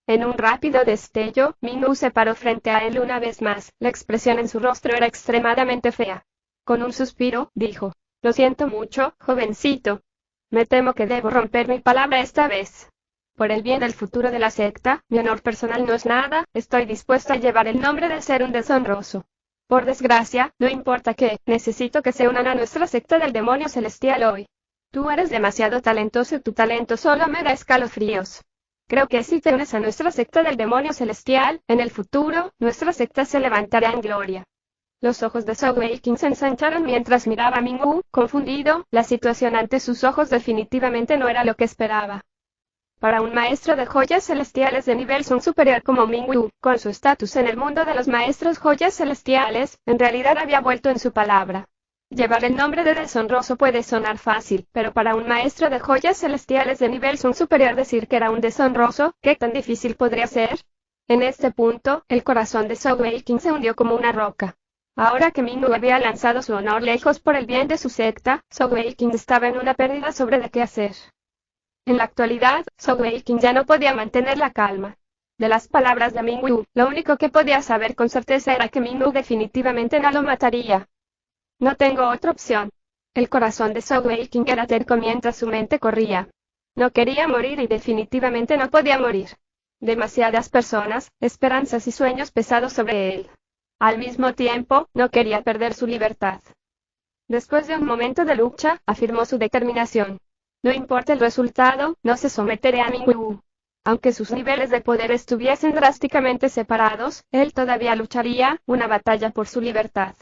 En un rápido destello, Minwu se paró frente a él una vez más. La expresión en su rostro era extremadamente fea. Con un suspiro, dijo, lo siento mucho, jovencito. Me temo que debo romper mi palabra esta vez. Por el bien del futuro de la secta, mi honor personal no es nada, estoy dispuesto a llevar el nombre de ser un deshonroso. Por desgracia, no importa qué, necesito que se unan a nuestra secta del demonio celestial hoy. Tú eres demasiado talentoso y tu talento solo me da escalofríos. Creo que si te unes a nuestra secta del demonio celestial, en el futuro, nuestra secta se levantará en gloria. Los ojos de Sogeking se ensancharon mientras miraba a Minwu, confundido. La situación ante sus ojos definitivamente no era lo que esperaba. Para un maestro de joyas celestiales de nivel Sun superior como Minwu, con su estatus en el mundo de los maestros joyas celestiales, en realidad había vuelto en su palabra. Llevar el nombre de deshonroso puede sonar fácil, pero para un maestro de joyas celestiales de nivel Sun superior decir que era un deshonroso, ¿qué tan difícil podría ser? En este punto, el corazón de Sogeking se hundió como una roca. Ahora que Minwu había lanzado su honor lejos por el bien de su secta, Sogeking estaba en una pérdida sobre de qué hacer. En la actualidad, Sogeking ya no podía mantener la calma. De las palabras de Minwu, lo único que podía saber con certeza era que Minwu definitivamente no lo mataría. No tengo otra opción. El corazón de Sogeking era terco mientras su mente corría. No quería morir y definitivamente no podía morir. Demasiadas personas, esperanzas y sueños pesados sobre él. Al mismo tiempo, no quería perder su libertad. Después de un momento de lucha, afirmó su determinación. No importa el resultado, no se someteré a Minwu. Aunque sus niveles de poder estuviesen drásticamente separados, él todavía lucharía, una batalla por su libertad.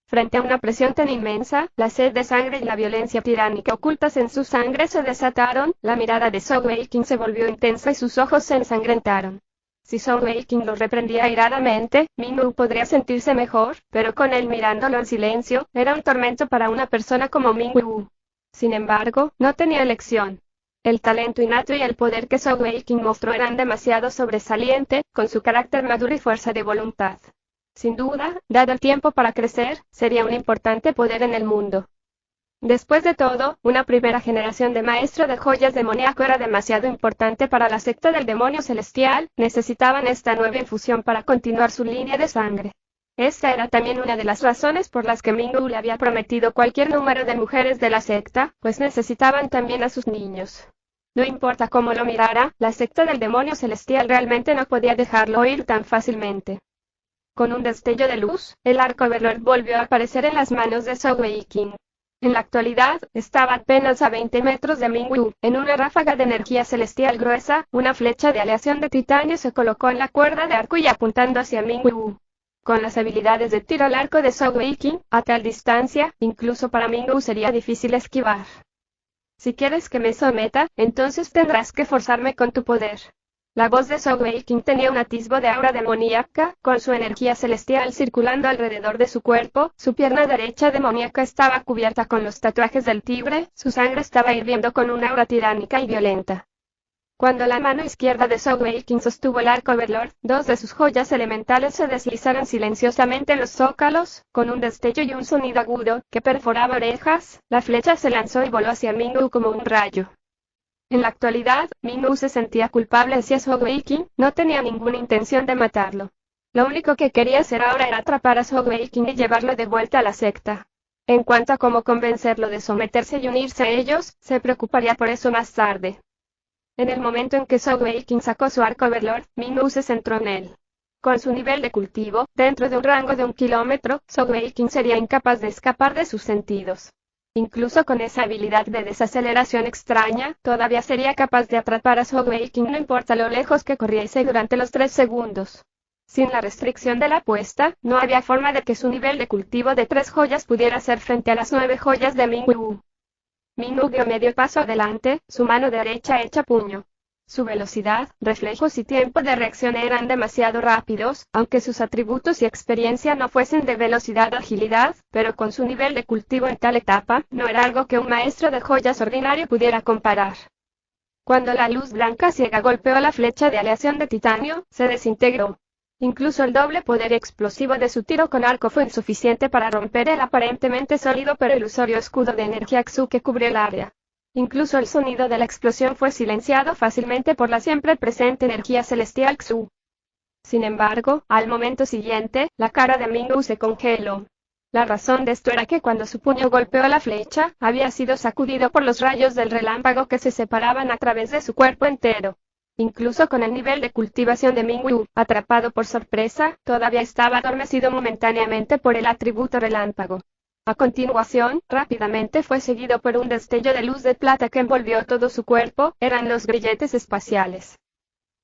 Frente a una presión tan inmensa, la sed de sangre y la violencia tiránica ocultas en su sangre se desataron, la mirada de Sogeking se volvió intensa y sus ojos se ensangrentaron. Si Sogeking lo reprendía airadamente, Minwu podría sentirse mejor, pero con él mirándolo en silencio, era un tormento para una persona como Minwu. Sin embargo, no tenía elección. El talento innato y el poder que Sogeking mostró eran demasiado sobresaliente, con su carácter maduro y fuerza de voluntad. Sin duda, dado el tiempo para crecer, sería un importante poder en el mundo. Después de todo, una primera generación de maestro de joyas demoníaco era demasiado importante para la secta del demonio celestial, necesitaban esta nueva infusión para continuar su línea de sangre. Esta era también una de las razones por las que Minwu le había prometido cualquier número de mujeres de la secta, pues necesitaban también a sus niños. No importa cómo lo mirara, la secta del demonio celestial realmente no podía dejarlo ir tan fácilmente. Con un destello de luz, el arco Overlord volvió a aparecer en las manos de Sogeking. En la actualidad, estaba apenas a 20 metros de Minwu. En una ráfaga de energía celestial gruesa, una flecha de aleación de titanio se colocó en la cuerda de arco y apuntando hacia Minwu. Con las habilidades de tiro al arco de Sogeking, a tal distancia, incluso para Minwu sería difícil esquivar. Si quieres que me someta, entonces tendrás que forzarme con tu poder. La voz de Sogeking tenía un atisbo de aura demoníaca, con su energía celestial circulando alrededor de su cuerpo. Su pierna derecha demoníaca estaba cubierta con los tatuajes del tigre, su sangre estaba hirviendo con una aura tiránica y violenta. Cuando la mano izquierda de Sogeking sostuvo el arco Overlord, 2 de sus joyas elementales se deslizaron silenciosamente en los zócalos, con un destello y un sonido agudo, que perforaba orejas. La flecha se lanzó y voló hacia Minwu como un rayo. En la actualidad, Minwu se sentía culpable hacia Sogeking, no tenía ninguna intención de matarlo. Lo único que quería hacer ahora era atrapar a Sogeking y llevarlo de vuelta a la secta. En cuanto a cómo convencerlo de someterse y unirse a ellos, se preocuparía por eso más tarde. En el momento en que Sogeking sacó su arco Overlord, Minwu se centró en él. Con su nivel de cultivo, dentro de un rango de 1 kilómetro, Sogeking sería incapaz de escapar de sus sentidos. Incluso con esa habilidad de desaceleración extraña, todavía sería capaz de atrapar a Sogeking no importa lo lejos que corriese durante los 3 segundos. Sin la restricción de la apuesta, no había forma de que su nivel de cultivo de 3 joyas pudiera hacer frente a las 9 joyas de Mingwu. Mingwu dio medio paso adelante, su mano derecha hecha puño. Su velocidad, reflejos y tiempo de reacción eran demasiado rápidos, aunque sus atributos y experiencia no fuesen de velocidad o agilidad, pero con su nivel de cultivo en tal etapa, no era algo que un maestro de joyas ordinario pudiera comparar. Cuando la luz blanca ciega golpeó la flecha de aleación de titanio, se desintegró. Incluso el doble poder explosivo de su tiro con arco fue insuficiente para romper el aparentemente sólido pero ilusorio escudo de energía Xu que cubrió el área. Incluso el sonido de la explosión fue silenciado fácilmente por la siempre presente energía celestial Xu. Sin embargo, al momento siguiente, la cara de Mingwu se congeló. La razón de esto era que cuando su puño golpeó la flecha, había sido sacudido por los rayos del relámpago que se separaban a través de su cuerpo entero. Incluso con el nivel de cultivación de Mingwu, atrapado por sorpresa, todavía estaba adormecido momentáneamente por el atributo relámpago. A continuación, rápidamente fue seguido por un destello de luz de plata que envolvió todo su cuerpo, eran los grilletes espaciales.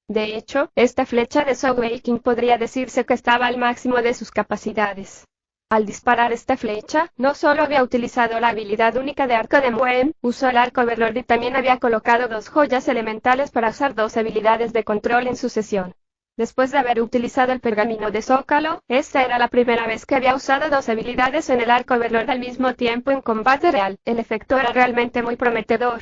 De hecho, esta flecha de Sogeking podría decirse que estaba al máximo de sus capacidades. Al disparar esta flecha, no solo había utilizado la habilidad única de arco de Muen, usó el arco Overlord y también había colocado 2 joyas elementales para usar 2 habilidades de control en sucesión. Después de haber utilizado el pergamino de Zócalo, esta era la primera vez que había usado 2 habilidades en el arco Overlord al mismo tiempo en combate real. El efecto era realmente muy prometedor.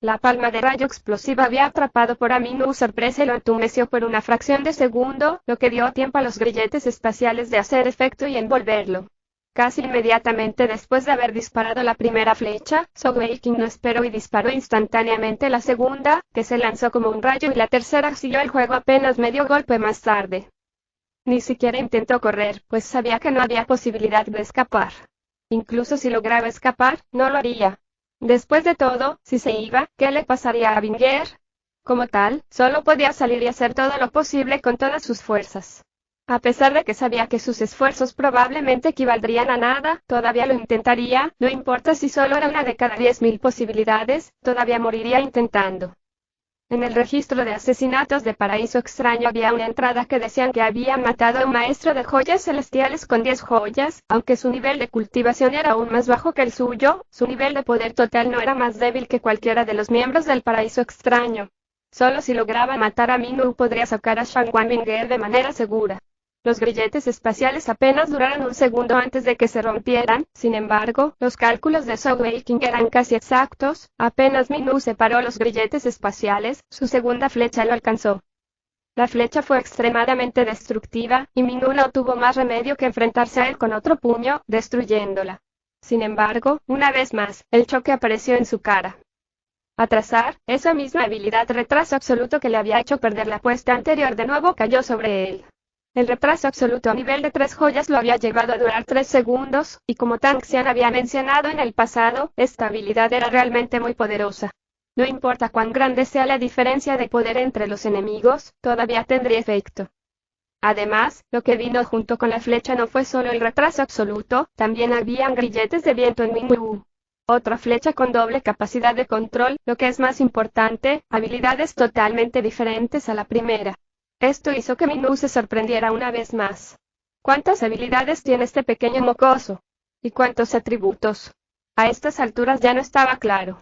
La palma de rayo explosiva había atrapado por Mingwu sorpresa y lo entumeció por una fracción de segundo, lo que dio tiempo a los grilletes espaciales de hacer efecto y envolverlo. Casi inmediatamente después de haber disparado la primera flecha, Sogeking no esperó y disparó instantáneamente la segunda, que se lanzó como un rayo y la tercera siguió el juego apenas medio golpe más tarde. Ni siquiera intentó correr, pues sabía que no había posibilidad de escapar. Incluso si lograba escapar, no lo haría. Después de todo, si se iba, ¿qué le pasaría a Vinger? Como tal, solo podía salir y hacer todo lo posible con todas sus fuerzas. A pesar de que sabía que sus esfuerzos probablemente equivaldrían a nada, todavía lo intentaría, no importa si solo era una de cada 10.000 posibilidades, todavía moriría intentando. En el registro de asesinatos de Paraíso Extraño había una entrada que decían que había matado a un maestro de joyas celestiales con 10 joyas, aunque su nivel de cultivación era aún más bajo que el suyo, su nivel de poder total no era más débil que cualquiera de los miembros del Paraíso Extraño. Solo si lograba matar a Mingwu podría sacar a Shangguan Vinger de manera segura. Los grilletes espaciales apenas duraron un segundo antes de que se rompieran, sin embargo, los cálculos de Sogeking eran casi exactos, apenas Mingwu separó los grilletes espaciales, su segunda flecha lo alcanzó. La flecha fue extremadamente destructiva, y Mingwu no tuvo más remedio que enfrentarse a él con otro puño, destruyéndola. Sin embargo, una vez más, el choque apareció en su cara. Atrasar, esa misma habilidad retraso absoluto que le había hecho perder la apuesta anterior de nuevo cayó sobre él. El retraso absoluto a nivel de 3 joyas lo había llevado a durar 3 segundos, y como Tang Xian había mencionado en el pasado, esta habilidad era realmente muy poderosa. No importa cuán grande sea la diferencia de poder entre los enemigos, todavía tendría efecto. Además, lo que vino junto con la flecha no fue solo el retraso absoluto, también habían grilletes de viento en Mingwu. Otra flecha con doble capacidad de control, lo que es más importante, habilidades totalmente diferentes a la primera. Esto hizo que Mingwu se sorprendiera una vez más. ¿Cuántas habilidades tiene este pequeño mocoso? ¿Y cuántos atributos? A estas alturas ya no estaba claro.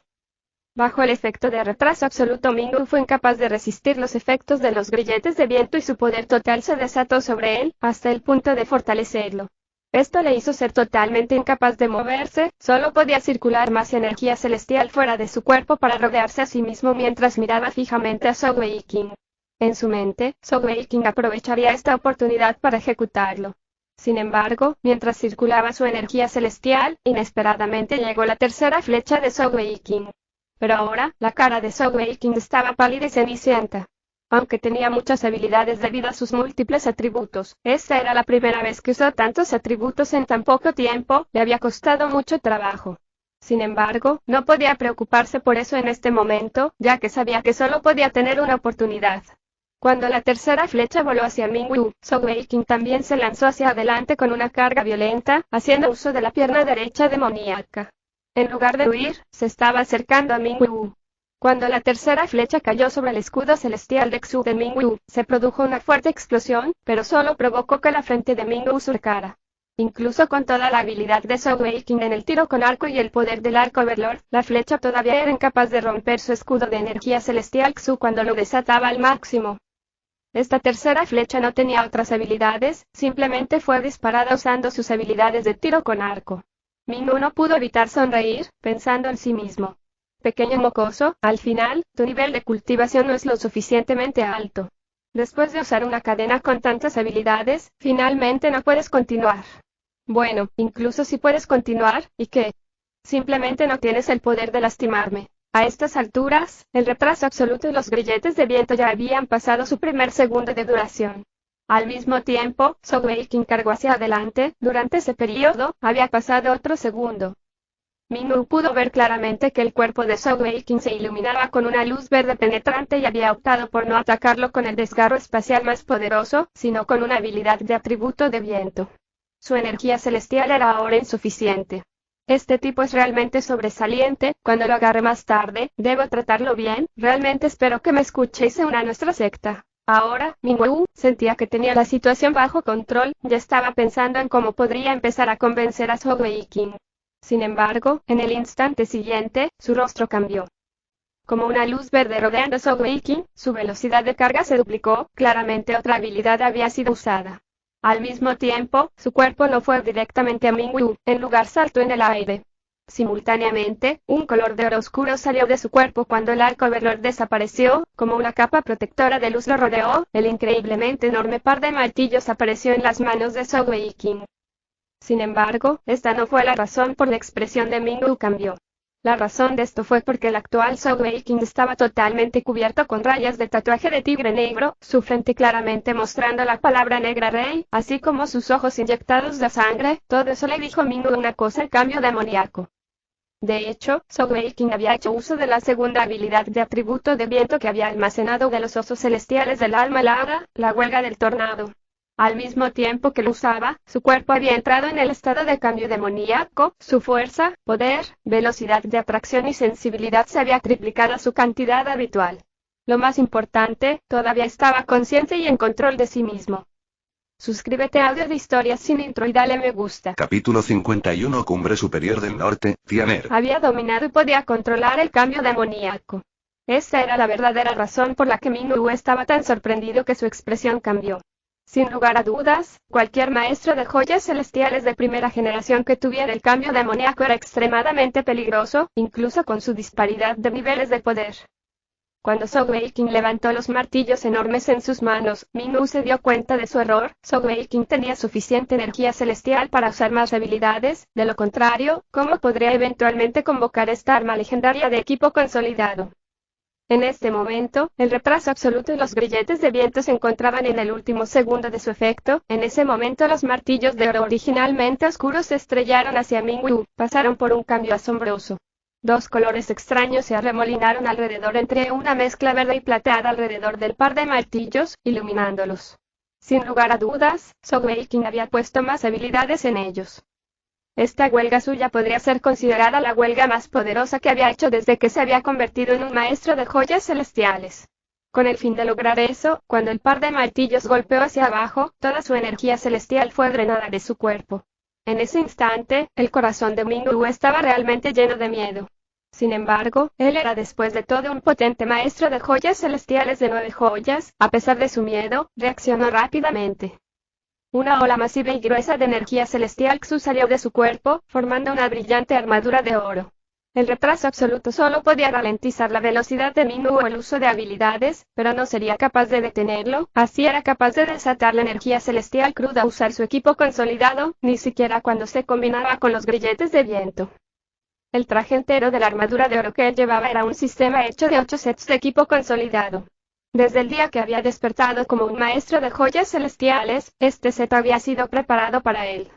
Bajo el efecto de retraso absoluto, Mingwu fue incapaz de resistir los efectos de los grilletes de viento y su poder total se desató sobre él, hasta el punto de fortalecerlo. Esto le hizo ser totalmente incapaz de moverse, solo podía circular más energía celestial fuera de su cuerpo para rodearse a sí mismo mientras miraba fijamente a Sogeking. En su mente, Sogeking aprovecharía esta oportunidad para ejecutarlo. Sin embargo, mientras circulaba su energía celestial, inesperadamente llegó la tercera flecha de Sogeking. Pero ahora, la cara de Sogeking estaba pálida y cenicienta. Aunque tenía muchas habilidades debido a sus múltiples atributos, esta era la primera vez que usó tantos atributos en tan poco tiempo, le había costado mucho trabajo. Sin embargo, no podía preocuparse por eso en este momento, ya que sabía que solo podía tener una oportunidad. Cuando la tercera flecha voló hacia Mingwu, Sogeking también se lanzó hacia adelante con una carga violenta, haciendo uso de la pierna derecha demoníaca. En lugar de huir, se estaba acercando a Mingyu. Cuando la tercera flecha cayó sobre el escudo celestial de Xu de Mingyu, se produjo una fuerte explosión, pero solo provocó que la frente de Mingyu surcara. Incluso con toda la habilidad de Zhou Weiqing en el tiro con arco y el poder del arco Overlord, la flecha todavía era incapaz de romper su escudo de energía celestial Xu cuando lo desataba al máximo. Esta tercera flecha no tenía otras habilidades, simplemente fue disparada usando sus habilidades de tiro con arco. Mingyu no pudo evitar sonreír, pensando en sí mismo. Pequeño mocoso, al final, tu nivel de cultivación no es lo suficientemente alto. Después de usar una cadena con tantas habilidades, finalmente no puedes continuar. Bueno, incluso si puedes continuar, ¿y qué? Simplemente no tienes el poder de lastimarme. A estas alturas, el retraso absoluto y los grilletes de viento ya habían pasado su primer segundo de duración. Al mismo tiempo, Zhou Weiqing cargó hacia adelante, durante ese periodo, había pasado otro segundo. Mingyu pudo ver claramente que el cuerpo de Zhou Weiqing se iluminaba con una luz verde penetrante y había optado por no atacarlo con el desgarro espacial más poderoso, sino con una habilidad de atributo de viento. Su energía celestial era ahora insuficiente. Este tipo es realmente sobresaliente, cuando lo agarre más tarde, debo tratarlo bien, realmente espero que me escuche y se una a nuestra secta. Ahora, Mingyu sentía que tenía la situación bajo control, ya estaba pensando en cómo podría empezar a convencer a Zhou Weiqing. Sin embargo, en el instante siguiente, su rostro cambió. Como una luz verde rodeando a Zhou Weiqing, su velocidad de carga se duplicó, claramente otra habilidad había sido usada. Al mismo tiempo, su cuerpo no fue directamente a Mingyu, en lugar saltó en el aire. Simultáneamente, un color de oro oscuro salió de su cuerpo cuando el arco Overlord desapareció, como una capa protectora de luz lo rodeó, el increíblemente enorme par de martillos apareció en las manos de Zhou Weiqing. Sin embargo, esta no fue la razón por la expresión de Mingyu cambió. La razón de esto fue porque el actual Zhou Weiqing estaba totalmente cubierto con rayas de tatuaje de tigre negro, su frente claramente mostrando la palabra negra rey, así como sus ojos inyectados de sangre, todo eso le dijo a Mingyu una cosa al cambio demoníaco. De hecho, Zhou Weiqing había hecho uso de la segunda habilidad de atributo de viento que había almacenado de los osos celestiales del alma helada, la huelga del tornado. Al mismo tiempo que lo usaba, su cuerpo había entrado en el estado de cambio demoníaco, su fuerza, poder, velocidad de atracción y sensibilidad se había triplicado a su cantidad habitual. Lo más importante, todavía estaba consciente y en control de sí mismo. Suscríbete a Audio de Historias sin intro y dale me gusta. Capítulo 51 Cumbre Superior del Norte, Tianer. Había dominado y podía controlar el cambio demoníaco. Esa era la verdadera razón por la que Mingyu estaba tan sorprendido que su expresión cambió. Sin lugar a dudas, cualquier maestro de joyas celestiales de primera generación que tuviera el cambio demoníaco era extremadamente peligroso, incluso con su disparidad de niveles de poder. Cuando Zhou Weiqing levantó los martillos enormes en sus manos, Mingyu se dio cuenta de su error. Zhou Weiqing tenía suficiente energía celestial para usar más habilidades, de lo contrario, ¿cómo podría eventualmente convocar esta arma legendaria de equipo consolidado? En este momento, el retraso absoluto y los grilletes de viento se encontraban en el último segundo de su efecto. En ese momento los martillos de oro originalmente oscuros se estrellaron hacia Mingyu, pasaron por un cambio asombroso. Dos colores extraños se arremolinaron alrededor entre una mezcla verde y plateada alrededor del par de martillos, iluminándolos. Sin lugar a dudas, Zhou Weiqing había puesto más habilidades en ellos. Esta huelga suya podría ser considerada la huelga más poderosa que había hecho desde que se había convertido en un maestro de joyas celestiales. Con el fin de lograr eso, cuando el par de martillos golpeó hacia abajo, toda su energía celestial fue drenada de su cuerpo. En ese instante, el corazón de Mingyu estaba realmente lleno de miedo. Sin embargo, él era después de todo un potente maestro de joyas celestiales de 9 joyas, a pesar de su miedo, reaccionó rápidamente. Una ola masiva y gruesa de energía celestial Xu salió de su cuerpo, formando una brillante armadura de oro. El retraso absoluto solo podía ralentizar la velocidad de Mingyu o el uso de habilidades, pero no sería capaz de detenerlo, así era capaz de desatar la energía celestial cruda a usar su equipo consolidado, ni siquiera cuando se combinaba con los grilletes de viento. El traje entero de la armadura de oro que él llevaba era un sistema hecho de 8 sets de equipo consolidado. Desde el día que había despertado como un maestro de joyas celestiales, este set había sido preparado para él.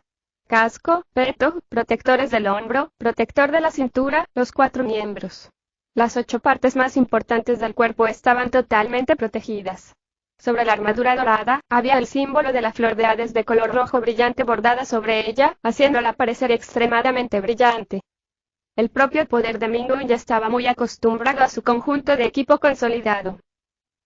Casco, peto, protectores del hombro, protector de la cintura, los 4 miembros. Las 8 partes más importantes del cuerpo estaban totalmente protegidas. Sobre la armadura dorada, había el símbolo de la flor de Hades de color rojo brillante bordada sobre ella, haciéndola parecer extremadamente brillante. el propio poder de Ming-Wu ya estaba muy acostumbrado a su conjunto de equipo consolidado.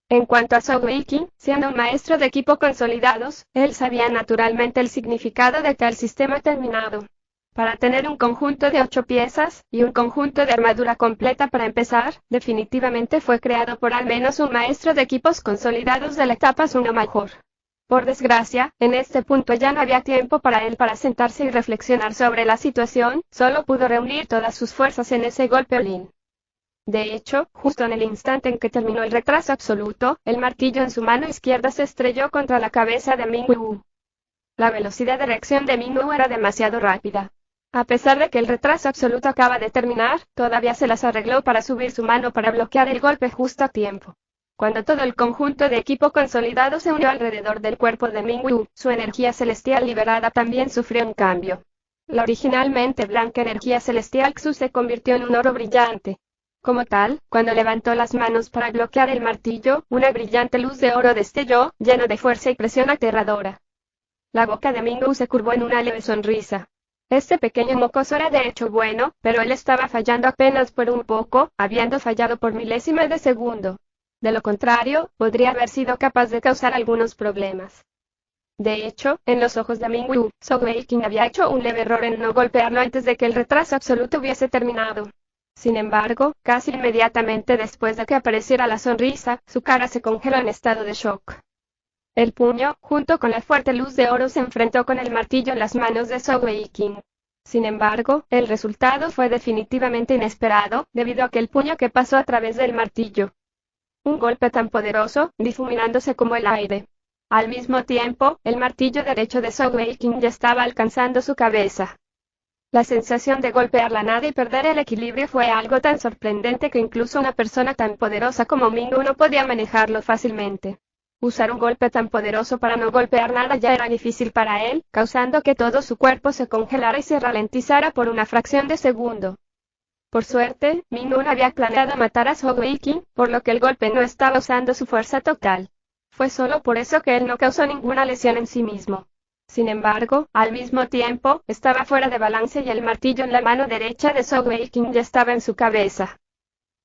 En cuanto a Zhou Weiqing, siendo un maestro de equipo consolidados, él sabía naturalmente el significado de tal sistema terminado. Para tener un conjunto de 8 piezas, y un conjunto de armadura completa para empezar, definitivamente fue creado por al menos un maestro de equipos consolidados de la etapa 1 mejor. Por desgracia, en este punto ya no había tiempo para él para sentarse y reflexionar sobre la situación, solo pudo reunir todas sus fuerzas en ese golpe all-in. De hecho, justo en el instante en que terminó el retraso absoluto, el martillo en su mano izquierda se estrelló contra la cabeza de Ming-Wu. La velocidad de reacción de Ming-Wu era demasiado rápida. A pesar de que el retraso absoluto acaba de terminar, todavía se las arregló para subir su mano para bloquear el golpe justo a tiempo. Cuando todo el conjunto de equipo consolidado se unió alrededor del cuerpo de Ming-Wu, su energía celestial liberada también sufrió un cambio. La originalmente blanca energía celestial Xu se convirtió en un oro brillante. Como tal, cuando levantó las manos para bloquear el martillo, una brillante luz de oro destelló, lleno de fuerza y presión aterradora. La boca de Ming-Wu se curvó en una leve sonrisa. Este pequeño mocoso era de hecho bueno, pero él estaba fallando apenas por un poco, habiendo fallado por milésimas de segundo. De lo contrario, podría haber sido capaz de causar algunos problemas. De hecho, en los ojos de Ming-Wu, Zhou Weiqing había hecho un leve error en no golpearlo antes de que el retraso absoluto hubiese terminado. Sin embargo, casi inmediatamente después de que apareciera la sonrisa, su cara se congeló en estado de shock. El puño, junto con la fuerte luz de oro, se enfrentó con el martillo en las manos de Zhou Weiqing. Sin embargo, el resultado fue definitivamente inesperado, debido a que el puño que pasó a través del martillo. Un golpe tan poderoso, difuminándose como el aire. Al mismo tiempo, el martillo derecho de Zhou Weiqing ya estaba alcanzando su cabeza. La sensación de golpear la nada y perder el equilibrio fue algo tan sorprendente que incluso una persona tan poderosa como Ming-Wu no podía manejarlo fácilmente. Usar un golpe tan poderoso para no golpear nada ya era difícil para él, causando que todo su cuerpo se congelara y se ralentizara por una fracción de segundo. Por suerte, Ming-Wu había planeado matar a Zhou Weiqing, por lo que el golpe no estaba usando su fuerza total. Fue solo por eso que él no causó ninguna lesión en sí mismo. Sin embargo, al mismo tiempo, estaba fuera de balance y el martillo en la mano derecha de Zhou Weiqing ya estaba en su cabeza.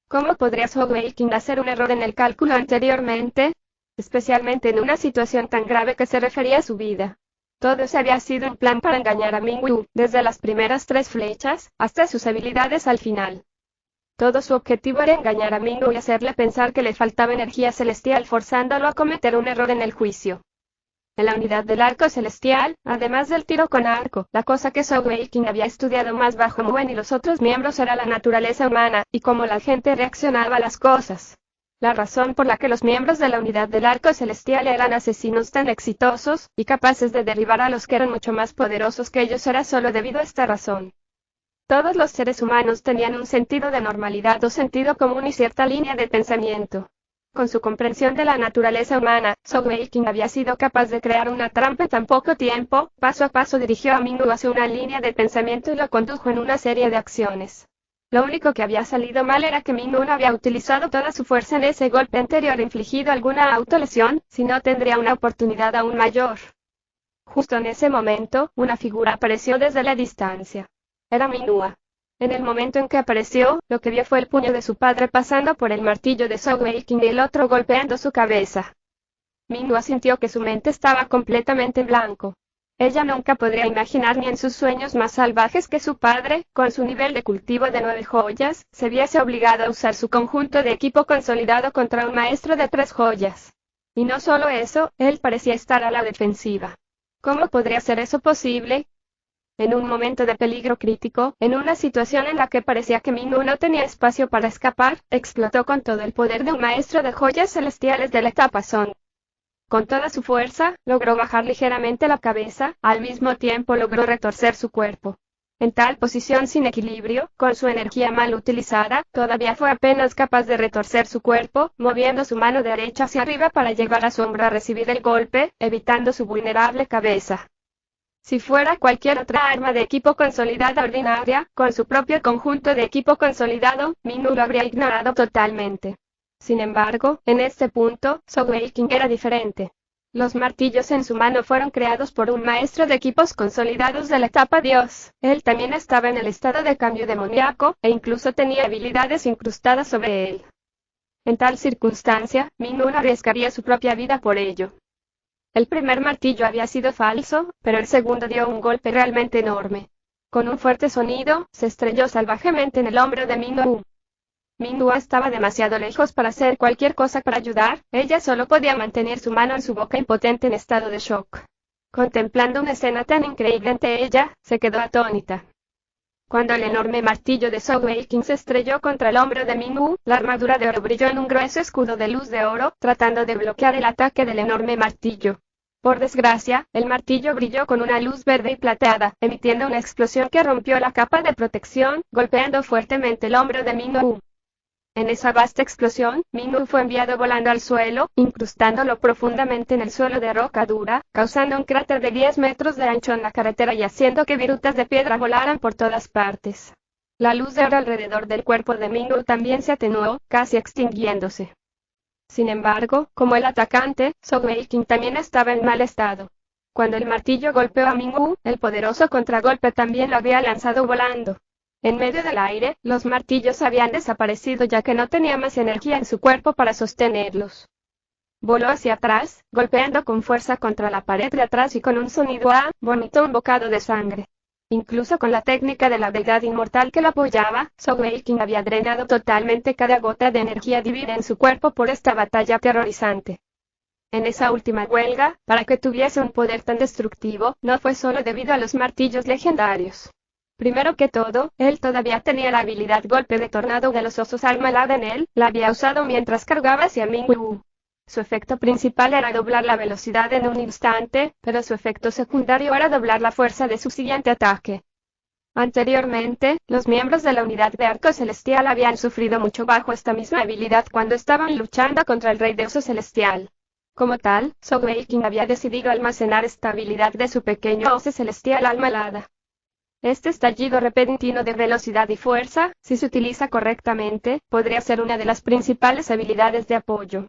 ¿Cómo podría Zhou Weiqing hacer un error en el cálculo anteriormente? Especialmente en una situación tan grave que se refería a su vida. Todo ese había sido un plan para engañar a Ming-Wu, desde las primeras 3 flechas, hasta sus habilidades al final. Todo su objetivo era engañar a Ming-Wu y hacerle pensar que le faltaba energía celestial, forzándolo a cometer un error en el juicio. En la unidad del arco celestial, además del tiro con arco, la cosa que Zhou Weiqing había estudiado más bajo Muen y los otros miembros era la naturaleza humana, y cómo la gente reaccionaba a las cosas. La razón por la que los miembros de la unidad del arco celestial eran asesinos tan exitosos, y capaces de derribar a los que eran mucho más poderosos que ellos, era solo debido a esta razón. Todos los seres humanos tenían un sentido de normalidad o sentido común y cierta línea de pensamiento. Con su comprensión de la naturaleza humana, Zhou Weiqing había sido capaz de crear una trampa en tan poco tiempo. Paso a paso dirigió a Ming-Wu hacia una línea de pensamiento y lo condujo en una serie de acciones. Lo único que había salido mal era que Ming-Wu no había utilizado toda su fuerza en ese golpe anterior infligido alguna autolesión, sino tendría una oportunidad aún mayor. Justo en ese momento, una figura apareció desde la distancia. Era Ming-Wu. En el momento en que apareció, lo que vio fue el puño de su padre pasando por el martillo de Zhou Weiqing y el otro golpeando su cabeza. Ming-Wu sintió que su mente estaba completamente en blanco. Ella nunca podría imaginar ni en sus sueños más salvajes que su padre, con su nivel de cultivo de 9 joyas, se viese obligado a usar su conjunto de equipo consolidado contra un maestro de 3 joyas. Y no solo eso, él parecía estar a la defensiva. ¿Cómo podría ser eso posible? En un momento de peligro crítico, en una situación en la que parecía que Ming-Wu no tenía espacio para escapar, explotó con todo el poder de un maestro de joyas celestiales de la etapa Song. Con toda su fuerza, logró bajar ligeramente la cabeza, al mismo tiempo logró retorcer su cuerpo. En tal posición sin equilibrio, con su energía mal utilizada, todavía fue apenas capaz de retorcer su cuerpo, moviendo su mano derecha hacia arriba para llevar a su hombro a recibir el golpe, evitando su vulnerable cabeza. Si fuera cualquier otra arma de equipo consolidada ordinaria, con su propio conjunto de equipo consolidado, Ming-Wu lo habría ignorado totalmente. Sin embargo, en este punto, Zhou Weiqing era diferente. Los martillos en su mano fueron creados por un maestro de equipos consolidados de la etapa Dios. Él también estaba en el estado de cambio demoníaco, e incluso tenía habilidades incrustadas sobre él. En tal circunstancia, Ming-Wu no arriesgaría su propia vida por ello. El primer martillo había sido falso, pero el segundo dio un golpe realmente enorme. Con un fuerte sonido, se estrelló salvajemente en el hombro de Ming-Wu. Ming-Wu estaba demasiado lejos para hacer cualquier cosa para ayudar, ella solo podía mantener su mano en su boca impotente en estado de shock. Contemplando una escena tan increíble ante ella, se quedó atónita. Cuando el enorme martillo de Zhou Weiqing se estrelló contra el hombro de Ming-Wu, la armadura de oro brilló en un grueso escudo de luz de oro, tratando de bloquear el ataque del enorme martillo. Por desgracia, el martillo brilló con una luz verde y plateada, emitiendo una explosión que rompió la capa de protección, golpeando fuertemente el hombro de Ming-Wu. En esa vasta explosión, Ming-Wu fue enviado volando al suelo, incrustándolo profundamente en el suelo de roca dura, causando un cráter de 10 metros de ancho en la carretera y haciendo que virutas de piedra volaran por todas partes. La luz de oro alrededor del cuerpo de Ming-Wu también se atenuó, casi extinguiéndose. Sin embargo, como el atacante, Zhou Weiqing también estaba en mal estado. Cuando el martillo golpeó a Ming-Wu, el poderoso contragolpe también lo había lanzado volando. En medio del aire, los martillos habían desaparecido ya que no tenía más energía en su cuerpo para sostenerlos. Voló hacia atrás, golpeando con fuerza contra la pared de atrás y con un sonido vomitó un bocado de sangre. Incluso con la técnica de la deidad inmortal que lo apoyaba, Zhou Weiqing había drenado totalmente cada gota de energía divina en su cuerpo por esta batalla aterrorizante. En esa última huelga, para que tuviese un poder tan destructivo, no fue solo debido a los martillos legendarios. Primero que todo, él todavía tenía la habilidad golpe de tornado de los osos alma alada en él, la había usado mientras cargaba hacia Ming-Wu. Su efecto principal era doblar la velocidad en un instante, pero su efecto secundario era doblar la fuerza de su siguiente ataque. Anteriormente, los miembros de la unidad de arco celestial habían sufrido mucho bajo esta misma habilidad cuando estaban luchando contra el rey de oso celestial. Como tal, Zhou Weiqing había decidido almacenar esta habilidad de su pequeño oso celestial alma alada. Este estallido repentino de velocidad y fuerza, si se utiliza correctamente, podría ser una de las principales habilidades de apoyo.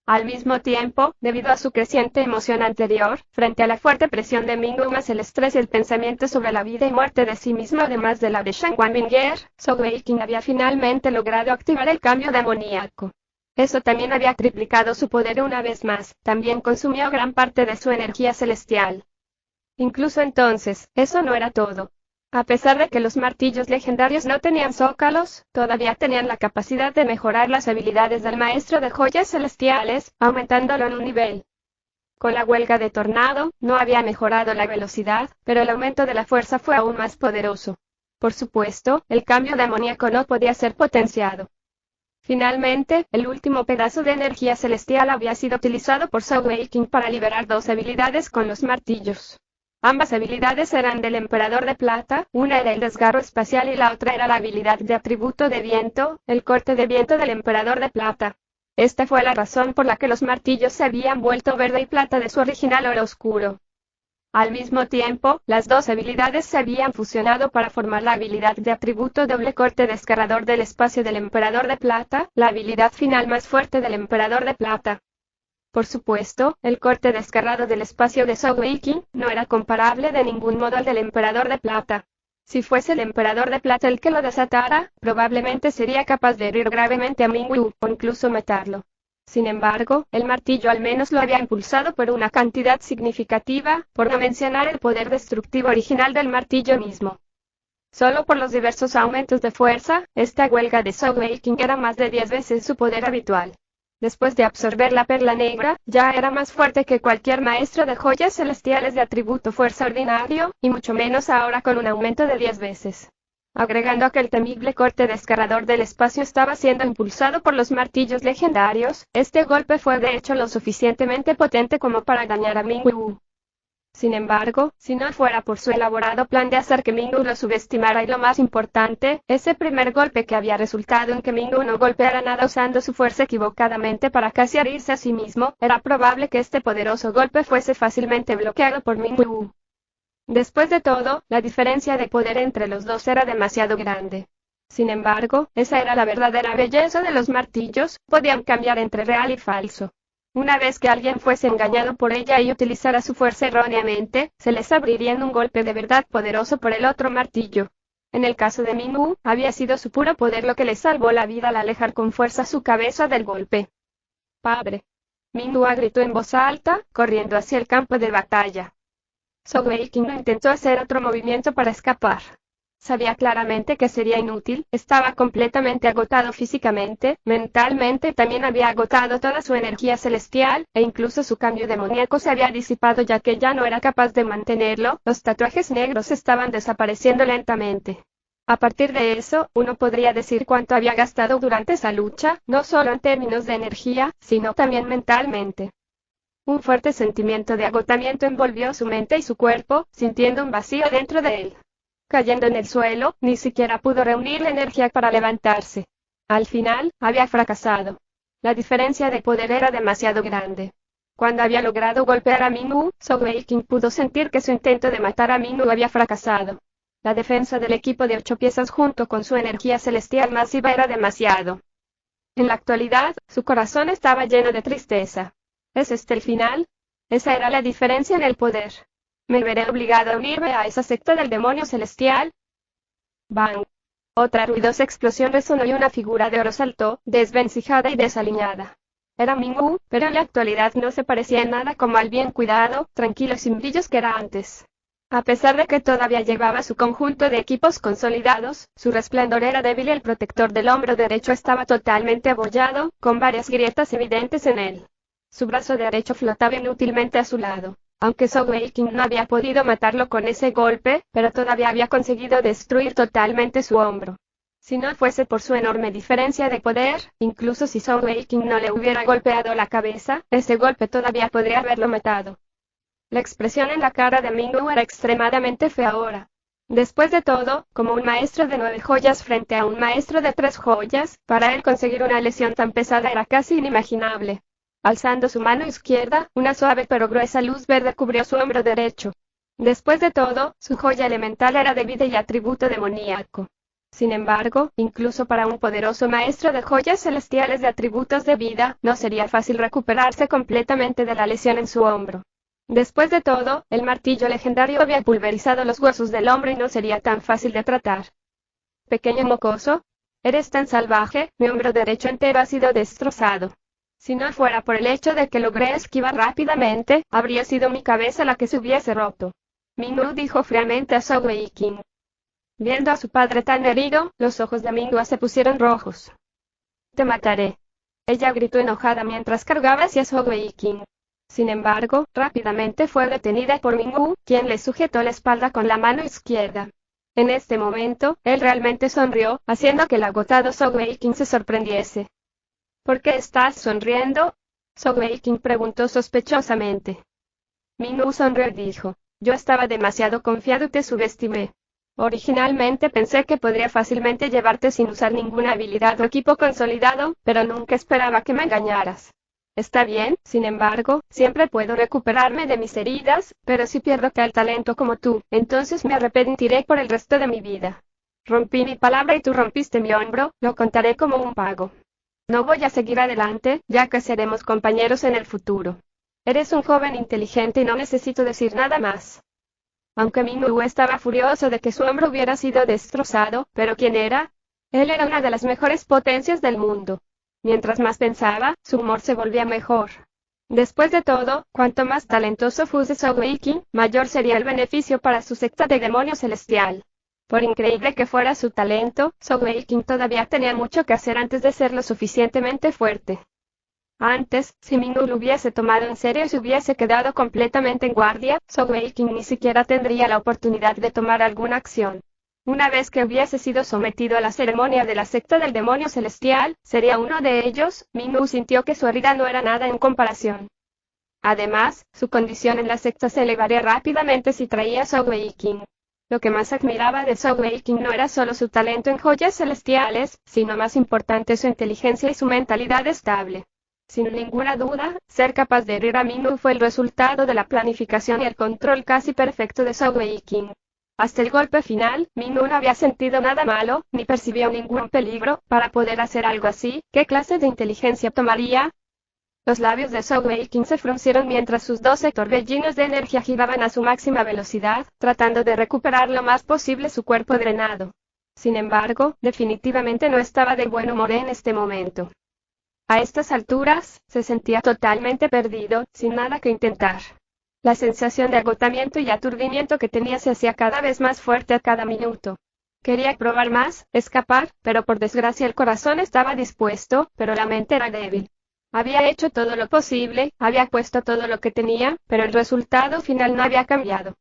Al mismo tiempo, debido a su creciente emoción anterior, frente a la fuerte presión de Ming-Wu más el estrés y el pensamiento sobre la vida y muerte de sí mismo además de la de Shan Wanbinger, Zhou Weiqing había finalmente logrado activar el cambio demoníaco. Eso también había triplicado su poder una vez más, también consumió gran parte de su energía celestial. Incluso entonces, eso no era todo. A pesar de que los martillos legendarios no tenían zócalos, todavía tenían la capacidad de mejorar las habilidades del maestro de joyas celestiales, aumentándolo en un nivel. Con la huelga de tornado, no había mejorado la velocidad, pero el aumento de la fuerza fue aún más poderoso. Por supuesto, el cambio demoníaco no podía ser potenciado. Finalmente, el último pedazo de energía celestial había sido utilizado por Zhou Weiqing para liberar dos habilidades con los martillos. Ambas habilidades eran del Emperador de Plata, una era el desgarro espacial y la otra era la habilidad de atributo de viento, el corte de viento del Emperador de Plata. Esta fue la razón por la que los martillos se habían vuelto verde y plata de su original oro oscuro. Al mismo tiempo, las dos habilidades se habían fusionado para formar la habilidad de atributo doble corte desgarrador del espacio del Emperador de Plata, la habilidad final más fuerte del Emperador de Plata. Por supuesto, el corte desgarrado del espacio de Zhou Weiqing no era comparable de ningún modo al del Emperador de Plata. Si fuese el Emperador de Plata el que lo desatara, probablemente sería capaz de herir gravemente a Ming-Wu, o incluso matarlo. Sin embargo, el martillo al menos lo había impulsado por una cantidad significativa, por no mencionar el poder destructivo original del martillo mismo. Solo por los diversos aumentos de fuerza, esta huelga de Zhou Weiqing era más de 10 veces su poder habitual. Después de absorber la perla negra, ya era más fuerte que cualquier maestro de joyas celestiales de atributo fuerza ordinario, y mucho menos ahora con un aumento de 10 veces. Agregando a que el temible corte desgarrador del espacio estaba siendo impulsado por los martillos legendarios, este golpe fue de hecho lo suficientemente potente como para dañar a Ming-Wu. Sin embargo, si no fuera por su elaborado plan de hacer que Ming-Wu lo subestimara y lo más importante, ese primer golpe que había resultado en que Ming-Wu no golpeara nada usando su fuerza equivocadamente para casi herirse a sí mismo, era probable que este poderoso golpe fuese fácilmente bloqueado por Ming-Wu. Después de todo, la diferencia de poder entre los dos era demasiado grande. Sin embargo, esa era la verdadera belleza de los martillos, podían cambiar entre real y falso. Una vez que alguien fuese engañado por ella y utilizara su fuerza erróneamente, se les abriría en un golpe de verdad poderoso por el otro martillo. En el caso de Minwoo, había sido su puro poder lo que le salvó la vida al alejar con fuerza su cabeza del golpe. ¡Padre! Minwoo gritó en voz alta, corriendo hacia el campo de batalla. So Wei-King no intentó hacer otro movimiento para escapar. Sabía claramente que sería inútil, estaba completamente agotado físicamente, mentalmente y también había agotado toda su energía celestial, e incluso su cambio demoníaco se había disipado ya que ya no era capaz de mantenerlo, los tatuajes negros estaban desapareciendo lentamente. A partir de eso, uno podría decir cuánto había gastado durante esa lucha, no solo en términos de energía, sino también mentalmente. Un fuerte sentimiento de agotamiento envolvió su mente y su cuerpo, sintiendo un vacío dentro de él. Cayendo en el suelo, ni siquiera pudo reunir la energía para levantarse. Al final, había fracasado. La diferencia de poder era demasiado grande. Cuando había logrado golpear a Minwoo, So Wei-King pudo sentir que su intento de matar a Minwoo había fracasado. La defensa del equipo de 8 piezas junto con su energía celestial masiva era demasiado. En la actualidad, su corazón estaba lleno de tristeza. ¿Es este el final? Esa era la diferencia en el poder. ¿Me veré obligado a unirme a esa secta del demonio celestial? ¡Bang! Otra ruidosa explosión resonó y una figura de oro saltó, desvencijada y desaliñada. Era Minwoo, pero en la actualidad no se parecía en nada como al bien cuidado, tranquilo y sin brillos que era antes. A pesar de que todavía llevaba su conjunto de equipos consolidados, su resplandor era débil y el protector del hombro derecho estaba totalmente abollado, con varias grietas evidentes en él. Su brazo derecho flotaba inútilmente a su lado. Aunque So Wei-King no había podido matarlo con ese golpe, pero todavía había conseguido destruir totalmente su hombro. Si no fuese por su enorme diferencia de poder, incluso si So Wei-King no le hubiera golpeado la cabeza, ese golpe todavía podría haberlo matado. La expresión en la cara de Minwoo era extremadamente fea ahora. Después de todo, como un maestro de 9 joyas frente a un maestro de 3 joyas, para él conseguir una lesión tan pesada era casi inimaginable. Alzando su mano izquierda, una suave pero gruesa luz verde cubrió su hombro derecho. Después de todo, su joya elemental era de vida y atributo demoníaco. Sin embargo, incluso para un poderoso maestro de joyas celestiales de atributos de vida, no sería fácil recuperarse completamente de la lesión en su hombro. Después de todo, el martillo legendario había pulverizado los huesos del hombro y no sería tan fácil de tratar. Pequeño mocoso, eres tan salvaje, mi hombro derecho entero ha sido destrozado. Si no fuera por el hecho de que logré esquivar rápidamente, habría sido mi cabeza la que se hubiese roto. Minwoo dijo fríamente a So Wei-King. Viendo a su padre tan herido, los ojos de Minwoo se pusieron rojos. Te mataré. Ella gritó enojada mientras cargaba hacia So Wei-King. Sin embargo, rápidamente fue detenida por Minwoo, quien le sujetó la espalda con la mano izquierda. En este momento, él realmente sonrió, haciendo que el agotado So Wei-King se sorprendiese. ¿Por qué estás sonriendo? So Wei-King preguntó sospechosamente. Minwoo sonrió y dijo, yo estaba demasiado confiado y te subestimé. Originalmente pensé que podría fácilmente llevarte sin usar ninguna habilidad o equipo consolidado, pero nunca esperaba que me engañaras. Está bien, sin embargo, siempre puedo recuperarme de mis heridas, pero si pierdo tal talento como tú, entonces me arrepentiré por el resto de mi vida. Rompí mi palabra y tú rompiste mi hombro, lo contaré como un pago. No voy a seguir adelante, ya que seremos compañeros en el futuro. Eres un joven inteligente y no necesito decir nada más. Aunque Minwoo estaba furioso de que su hombro hubiera sido destrozado, ¿pero quién era? Él era una de las mejores potencias del mundo. Mientras más pensaba, su humor se volvía mejor. Después de todo, cuanto más talentoso fuese So Wei-King, mayor sería el beneficio para su secta de demonio celestial. Por increíble que fuera su talento, So Wei-King todavía tenía mucho que hacer antes de ser lo suficientemente fuerte. Antes, si Minwoo lo hubiese tomado en serio y se hubiese quedado completamente en guardia, So Wei-King ni siquiera tendría la oportunidad de tomar alguna acción. Una vez que hubiese sido sometido a la ceremonia de la secta del demonio celestial, sería uno de ellos. Minwoo sintió que su herida no era nada en comparación. Además, su condición en la secta se elevaría rápidamente si traía a So Wei-King. Lo que más admiraba de So Wei-King no era solo su talento en joyas celestiales, sino más importante su inteligencia y su mentalidad estable. Sin ninguna duda, ser capaz de herir a Minwoo fue el resultado de la planificación y el control casi perfecto de So Wei-King. Hasta el golpe final, Minwoo no había sentido nada malo, ni percibió ningún peligro. Para poder hacer algo así, ¿qué clase de inteligencia tomaría? Los labios de Zhou Weiqing se fruncieron mientras sus 12 torbellinos de energía giraban a su máxima velocidad, tratando de recuperar lo más posible su cuerpo drenado. Sin embargo, definitivamente no estaba de buen humor en este momento. A estas alturas, se sentía totalmente perdido, sin nada que intentar. La sensación de agotamiento y aturdimiento que tenía se hacía cada vez más fuerte a cada minuto. Quería probar más, escapar, pero por desgracia el corazón estaba dispuesto, pero la mente era débil. Había hecho todo lo posible, había puesto todo lo que tenía, pero el resultado final no había cambiado.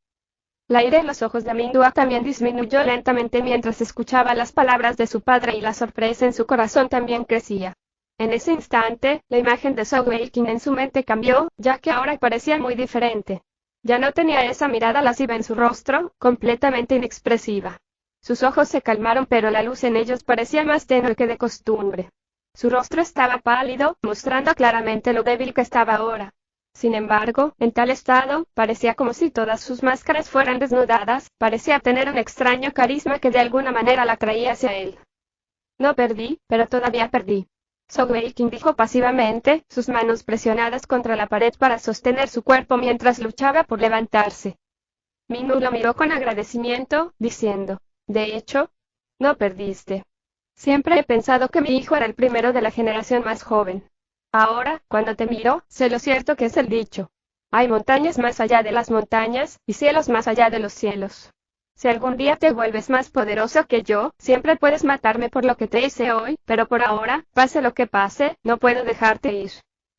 El aire en los ojos de Minghua también disminuyó lentamente mientras escuchaba las palabras de su padre y la sorpresa en su corazón también crecía. En ese instante, la imagen de Zhou Weiqing en su mente cambió, ya que ahora parecía muy diferente. Ya no tenía esa mirada lasciva en su rostro, completamente inexpresiva. Sus ojos se calmaron pero la luz en ellos parecía más tenue que de costumbre. Su rostro estaba pálido, mostrando claramente lo débil que estaba ahora. Sin embargo, en tal estado, parecía como si todas sus máscaras fueran desnudadas, parecía tener un extraño carisma que de alguna manera la atraía hacia él. No perdí, pero todavía perdí. Zhou Weiqing dijo pasivamente, sus manos presionadas contra la pared para sostener su cuerpo mientras luchaba por levantarse. Minghua lo miró con agradecimiento, diciendo, de hecho, no perdiste. Siempre he pensado que mi hijo era el primero de la generación más joven. Ahora, cuando te miro, sé lo cierto que es el dicho. Hay montañas más allá de las montañas, y cielos más allá de los cielos. Si algún día te vuelves más poderoso que yo, siempre puedes matarme por lo que te hice hoy, pero por ahora, pase lo que pase, no puedo dejarte ir.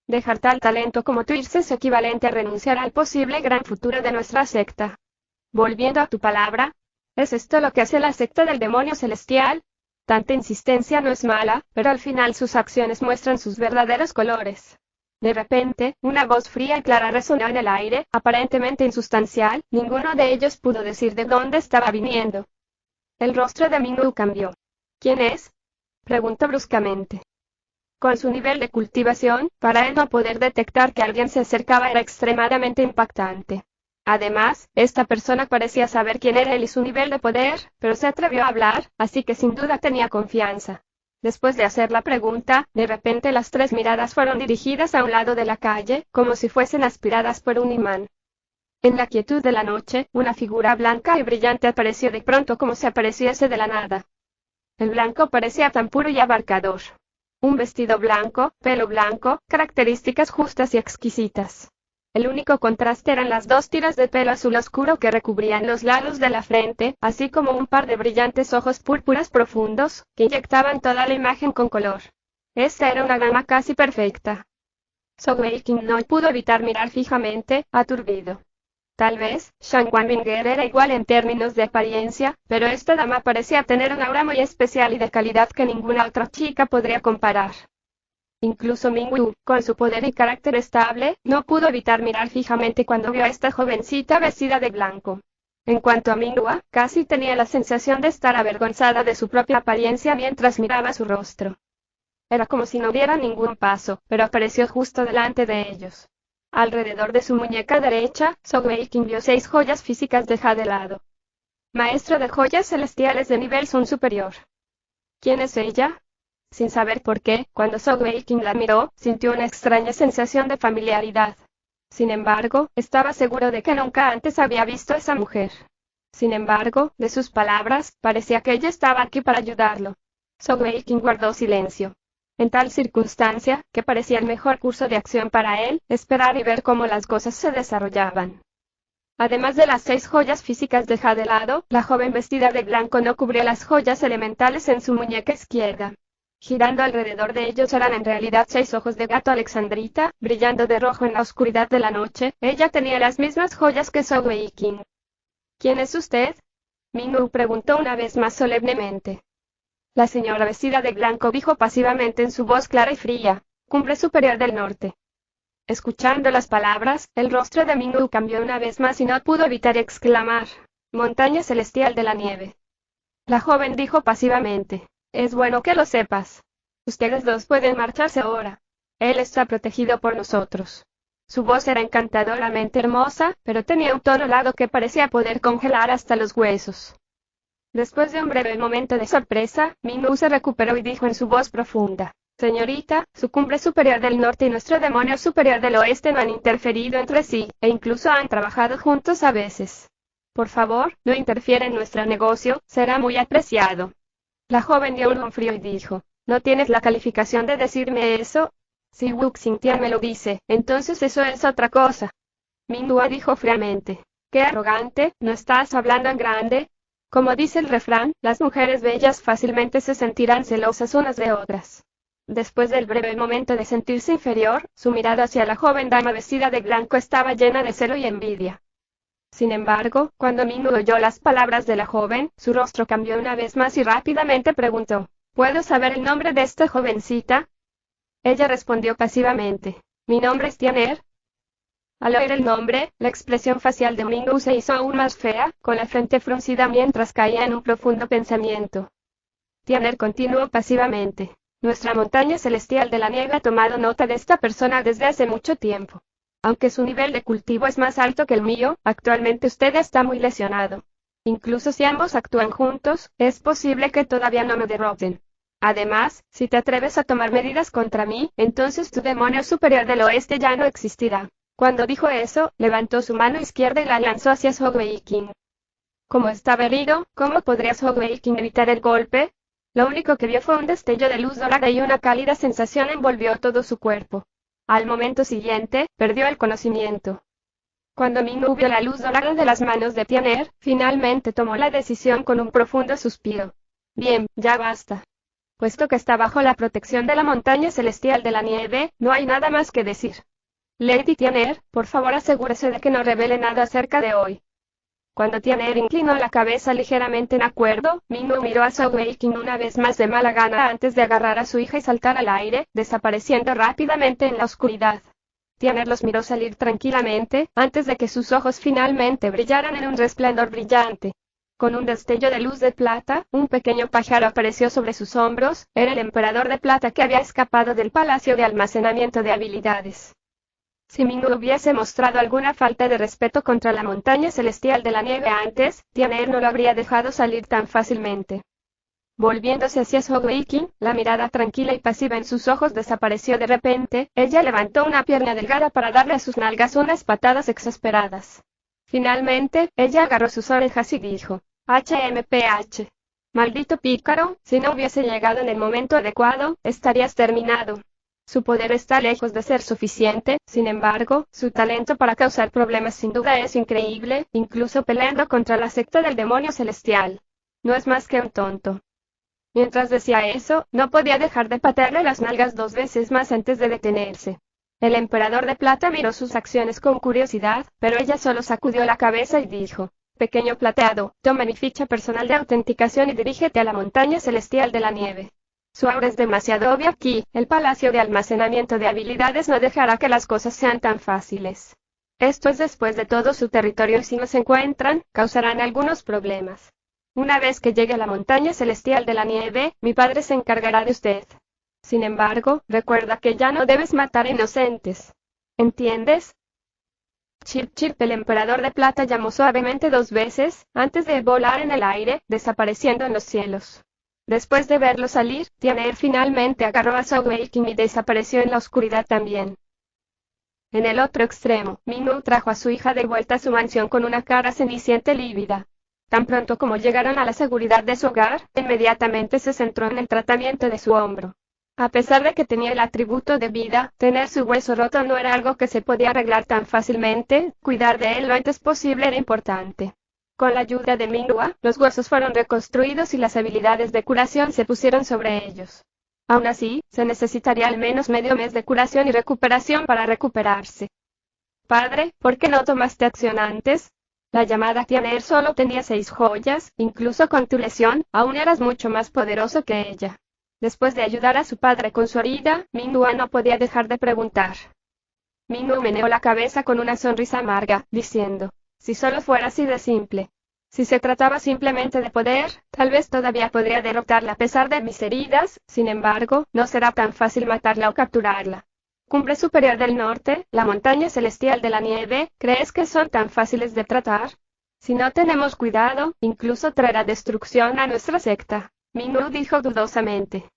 Dejar tal talento como tú irse es equivalente a renunciar al posible gran futuro de nuestra secta. Volviendo a tu palabra, ¿es esto lo que hace la secta del demonio celestial? Tanta insistencia no es mala, pero al final sus acciones muestran sus verdaderos colores. De repente, una voz fría y clara resonó en el aire, aparentemente insustancial, ninguno de ellos pudo decir de dónde estaba viniendo. El rostro de Minghua cambió. ¿Quién es?, preguntó bruscamente. Con su nivel de cultivación, para él no poder detectar que alguien se acercaba era extremadamente impactante. Además, esta persona parecía saber quién era él y su nivel de poder, pero se atrevió a hablar, así que sin duda tenía confianza. Después de hacer la pregunta, de repente las tres miradas fueron dirigidas a un lado de la calle, como si fuesen aspiradas por un imán. En la quietud de la noche, una figura blanca y brillante apareció de pronto como si apareciese de la nada. El blanco parecía tan puro y abarcador. Un vestido blanco, pelo blanco, características justas y exquisitas. El único contraste eran las 2 tiras de pelo azul oscuro que recubrían los lados de la frente, así como un par de brillantes ojos púrpuras profundos, que inyectaban toda la imagen con color. Esta era una gama casi perfecta. Zhou Weiqing no pudo evitar mirar fijamente, aturdido. Tal vez, Shan Wanbinger era igual en términos de apariencia, pero esta dama parecía tener un aura muy especial y de calidad que ninguna otra chica podría comparar. Incluso Minghua, con su poder y carácter estable, no pudo evitar mirar fijamente cuando vio a esta jovencita vestida de blanco. En cuanto a Minghua, casi tenía la sensación de estar avergonzada de su propia apariencia mientras miraba su rostro. Era como si no diera ningún paso, pero apareció justo delante de ellos. Alrededor de su muñeca derecha, Zhou Weiqing vio 6 joyas físicas de jade helado. Maestro de joyas celestiales de nivel Sun superior. ¿Quién es ella? Sin saber por qué, cuando Zhou Weiqing la miró, sintió una extraña sensación de familiaridad. Sin embargo, estaba seguro de que nunca antes había visto a esa mujer. Sin embargo, de sus palabras, parecía que ella estaba aquí para ayudarlo. Zhou Weiqing guardó silencio. En tal circunstancia, que parecía el mejor curso de acción para él, esperar y ver cómo las cosas se desarrollaban. Además de las 6 joyas físicas de jade helado, la joven vestida de blanco no cubrió las joyas elementales en su muñeca izquierda. Girando alrededor de ellos eran en realidad 6 ojos de gato alexandrita, brillando de rojo en la oscuridad de la noche. Ella tenía las mismas joyas que Zhou Weiqing. ¿Quién es usted?, Minghua preguntó una vez más solemnemente. La señora vestida de blanco dijo pasivamente en su voz clara y fría, Cumbre Superior del Norte. Escuchando las palabras, el rostro de Minghua cambió una vez más y no pudo evitar exclamar, Montaña Celestial de la Nieve. La joven dijo pasivamente, es bueno que lo sepas. Ustedes dos pueden marcharse ahora. Él está protegido por nosotros. Su voz era encantadoramente hermosa, pero tenía un tono helado que parecía poder congelar hasta los huesos. Después de un breve momento de sorpresa, Minghua se recuperó y dijo en su voz profunda, Señorita, su cumbre superior del norte y nuestro demonio superior del oeste no han interferido entre sí, e incluso han trabajado juntos a veces. Por favor, no interfiera en nuestro negocio, será muy apreciado. La joven dio un frío y dijo, ¿no tienes la calificación de decirme eso? Si Wu Xingtian me lo dice, entonces eso es otra cosa. Minghua dijo fríamente. ¡Qué arrogante! ¿No estás hablando en grande? Como dice el refrán, las mujeres bellas fácilmente se sentirán celosas unas de otras. Después del breve momento de sentirse inferior, su mirada hacia la joven dama vestida de blanco estaba llena de celo y envidia. Sin embargo, cuando Minghua oyó las palabras de la joven, su rostro cambió una vez más y rápidamente preguntó, ¿puedo saber el nombre de esta jovencita? Ella respondió pasivamente, mi nombre es Tianer. Al oír el nombre, la expresión facial de Minghua se hizo aún más fea, con la frente fruncida mientras caía en un profundo pensamiento. Tianer continuó pasivamente. Nuestra montaña celestial de la nieve ha tomado nota de esta persona desde hace mucho tiempo. Aunque su nivel de cultivo es más alto que el mío, actualmente usted está muy lesionado. Incluso si ambos actúan juntos, es posible que todavía no me derroten. Además, si te atreves a tomar medidas contra mí, entonces tu demonio superior del oeste ya no existirá. Cuando dijo eso, levantó su mano izquierda y la lanzó hacia Zhou Weiqing. Como estaba herido, ¿cómo podría Zhou Weiqing evitar el golpe? Lo único que vio fue un destello de luz dorada y una cálida sensación envolvió todo su cuerpo. Al momento siguiente, perdió el conocimiento. Cuando Minghua vio la luz dorada de las manos de Tianer, finalmente tomó la decisión con un profundo suspiro. Bien, ya basta. Puesto que está bajo la protección de la montaña celestial de la nieve, no hay nada más que decir. Lady Tianer, por favor asegúrese de que no revele nada acerca de hoy. Cuando Tianer inclinó la cabeza ligeramente en acuerdo, Minghua miró a Zhou Weiqing una vez más de mala gana antes de agarrar a su hija y saltar al aire, desapareciendo rápidamente en la oscuridad. Tianer los miró salir tranquilamente, antes de que sus ojos finalmente brillaran en un resplandor brillante. Con un destello de luz de plata, un pequeño pájaro apareció sobre sus hombros, era el emperador de plata que había escapado del palacio de almacenamiento de habilidades. Si Minghua hubiese mostrado alguna falta de respeto contra la montaña celestial de la nieve antes, Tianer no lo habría dejado salir tan fácilmente. Volviéndose hacia Zhou Weiqing, la mirada tranquila y pasiva en sus ojos desapareció de repente, ella levantó una pierna delgada para darle a sus nalgas unas patadas exasperadas. Finalmente, ella agarró sus orejas y dijo, HMPH. Maldito pícaro, si no hubiese llegado en el momento adecuado, estarías terminado. Su poder está lejos de ser suficiente, sin embargo, su talento para causar problemas sin duda es increíble, incluso peleando contra la secta del demonio celestial. No es más que un tonto. Mientras decía eso, no podía dejar de patearle las nalgas 2 veces más antes de detenerse. El emperador de plata miró sus acciones con curiosidad, pero ella solo sacudió la cabeza y dijo, pequeño plateado, toma mi ficha personal de autenticación y dirígete a la montaña celestial de la nieve. Su aura es demasiado obvia aquí, el palacio de almacenamiento de habilidades no dejará que las cosas sean tan fáciles. Esto es después de todo su territorio y si no se encuentran, causarán algunos problemas. Una vez que llegue a la montaña celestial de la nieve, mi padre se encargará de usted. Sin embargo, recuerda que ya no debes matar inocentes. ¿Entiendes? Chirp chirp, el emperador de plata llamó suavemente 2 veces, antes de volar en el aire, desapareciendo en los cielos. Después de verlo salir, Tianer finalmente agarró a Zhou Weiqing y desapareció en la oscuridad también. En el otro extremo, Minghua trajo a su hija de vuelta a su mansión con una cara cenicienta y lívida. Tan pronto como llegaron a la seguridad de su hogar, inmediatamente se centró en el tratamiento de su hombro. A pesar de que tenía el atributo de vida, tener su hueso roto no era algo que se podía arreglar tan fácilmente, cuidar de él lo antes posible era importante. Con la ayuda de Minghua, los huesos fueron reconstruidos y las habilidades de curación se pusieron sobre ellos. Aún así, se necesitaría al menos medio mes de curación y recuperación para recuperarse. Padre, ¿por qué no tomaste acción antes? La llamada Tianer solo tenía 6 joyas, incluso con tu lesión, aún eras mucho más poderoso que ella. Después de ayudar a su padre con su herida, Minghua no podía dejar de preguntar. Minghua meneó la cabeza con una sonrisa amarga, diciendo, si solo fuera así de simple. Si se trataba simplemente de poder, tal vez todavía podría derrotarla a pesar de mis heridas, sin embargo, no será tan fácil matarla o capturarla. Cumbre superior del norte, la montaña celestial de la nieve, ¿crees que son tan fáciles de tratar? Si no tenemos cuidado, incluso traerá destrucción a nuestra secta. Minghua dijo dudosamente.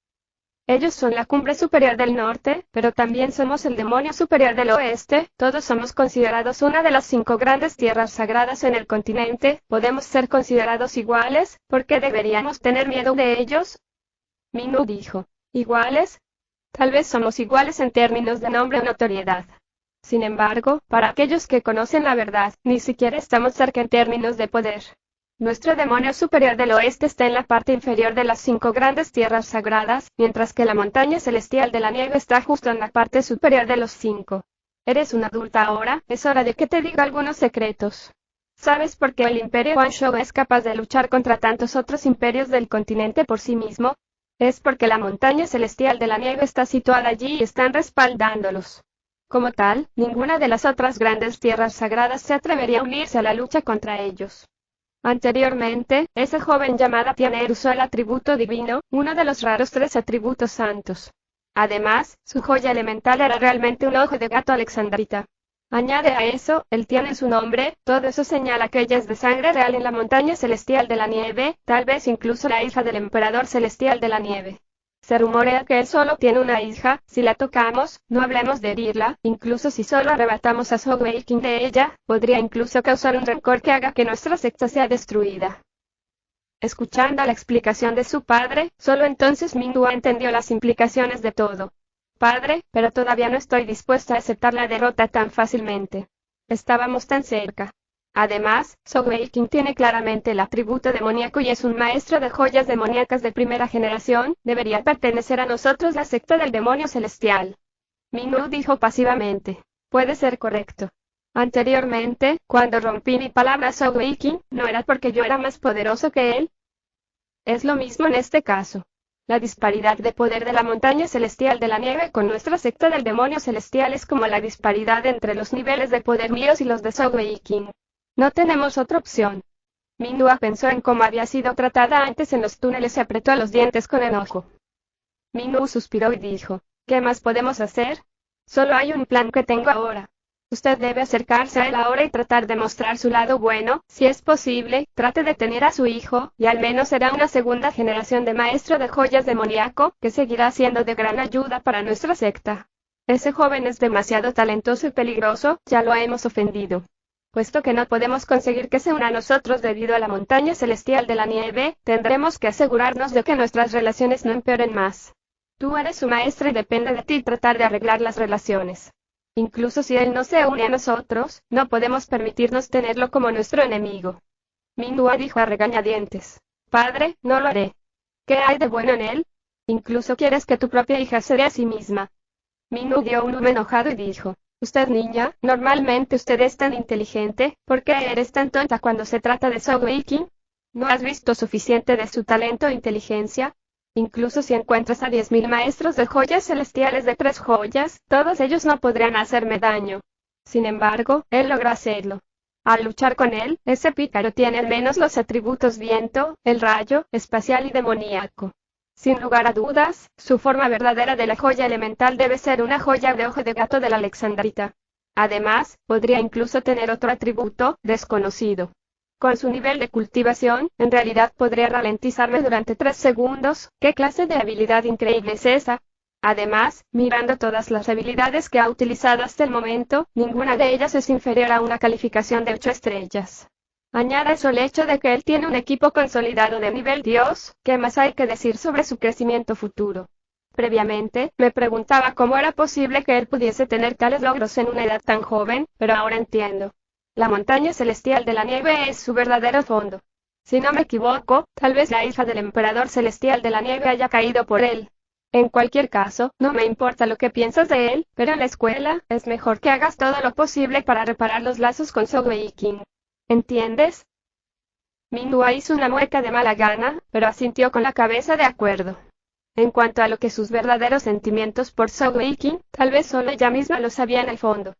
Ellos son la cumbre superior del norte, pero también somos el demonio superior del oeste. Todos somos considerados una de las 5 grandes tierras sagradas en el continente. ¿Podemos ser considerados iguales? ¿Por qué deberíamos tener miedo de ellos? Minwu dijo. ¿Iguales? Tal vez somos iguales en términos de nombre o notoriedad. Sin embargo, para aquellos que conocen la verdad, ni siquiera estamos cerca en términos de poder. Nuestro demonio superior del oeste está en la parte inferior de las 5 grandes tierras sagradas, mientras que la montaña celestial de la nieve está justo en la parte superior de los 5. Eres una adulta ahora, es hora de que te diga algunos secretos. ¿Sabes por qué el imperio Guangzhou es capaz de luchar contra tantos otros imperios del continente por sí mismo? Es porque la montaña celestial de la nieve está situada allí y están respaldándolos. Como tal, ninguna de las otras grandes tierras sagradas se atrevería a unirse a la lucha contra ellos. Anteriormente, esa joven llamada Tianer usó el atributo divino, uno de los raros 3 atributos santos. Además, su joya elemental era realmente un ojo de gato alexandrita. Añade a eso, él tiene su nombre, todo eso señala que ella es de sangre real en la montaña celestial de la nieve, tal vez incluso la hija del emperador celestial de la nieve. Se rumorea que él solo tiene una hija. Si la tocamos, no hablemos de herirla, incluso si solo arrebatamos a Zhou Weiqing de ella, podría incluso causar un rencor que haga que nuestra secta sea destruida. Escuchando la explicación de su padre, solo entonces Minwu entendió las implicaciones de todo. Padre, pero todavía no estoy dispuesta a aceptar la derrota tan fácilmente. Estábamos tan cerca. Además, Zhou Weiqing tiene claramente el atributo demoníaco y es un maestro de joyas demoníacas de primera generación. Debería pertenecer a nosotros la secta del demonio celestial. Minwu dijo pasivamente. Puede ser correcto. Anteriormente, cuando rompí mi palabra a Zhou Weiqing, ¿no era porque yo era más poderoso que él? Es lo mismo en este caso. La disparidad de poder de la montaña celestial de la nieve con nuestra secta del demonio celestial es como la disparidad entre los niveles de poder míos y los de Zhou Weiqing. No tenemos otra opción. Minwu pensó en cómo había sido tratada antes en los túneles y apretó los dientes con enojo. Minwu suspiró y dijo, ¿qué más podemos hacer? Solo hay un plan que tengo ahora. Usted debe acercarse a él ahora y tratar de mostrar su lado bueno. Si es posible, trate de tener a su hijo, y al menos será una segunda generación de maestro de joyas demoníaco, que seguirá siendo de gran ayuda para nuestra secta. Ese joven es demasiado talentoso y peligroso, ya lo hemos ofendido. Puesto que no podemos conseguir que se una a nosotros debido a la montaña celestial de la nieve, tendremos que asegurarnos de que nuestras relaciones no empeoren más. Tú eres su maestra y depende de ti tratar de arreglar las relaciones. Incluso si él no se une a nosotros, no podemos permitirnos tenerlo como nuestro enemigo. Minwu dijo a regañadientes. Padre, no lo haré. ¿Qué hay de bueno en él? Incluso quieres que tu propia hija se dé a sí misma. Minwu dio un humo enojado y dijo. Usted niña, normalmente usted es tan inteligente, ¿por qué eres tan tonta cuando se trata de Zhou Weiqing? ¿No has visto suficiente de su talento e inteligencia? Incluso si encuentras a 10.000 maestros de joyas celestiales de 3 joyas, todos ellos no podrían hacerme daño. Sin embargo, él logra hacerlo. Al luchar con él, ese pícaro tiene al menos los atributos viento, el rayo, espacial y demoníaco. Sin lugar a dudas, su forma verdadera de la joya elemental debe ser una joya de ojo de gato de la alexandrita. Además, podría incluso tener otro atributo, desconocido. Con su nivel de cultivación, en realidad podría ralentizarme durante 3 segundos. ¿Qué clase de habilidad increíble es esa? Además, mirando todas las habilidades que ha utilizado hasta el momento, ninguna de ellas es inferior a una calificación de 8 estrellas. Añada eso el hecho de que él tiene un equipo consolidado de nivel Dios. ¿Qué más hay que decir sobre su crecimiento futuro? Previamente, me preguntaba cómo era posible que él pudiese tener tales logros en una edad tan joven, pero ahora entiendo. La montaña celestial de la nieve es su verdadero fondo. Si no me equivoco, tal vez la hija del emperador celestial de la nieve haya caído por él. En cualquier caso, no me importa lo que piensas de él, pero en la escuela, es mejor que hagas todo lo posible para reparar los lazos con Zhou Weiqing. ¿Entiendes? Minwu hizo una mueca de mala gana, pero asintió con la cabeza de acuerdo. En cuanto a lo que sus verdaderos sentimientos por Zhou Weiqing, tal vez solo ella misma lo sabía en el fondo.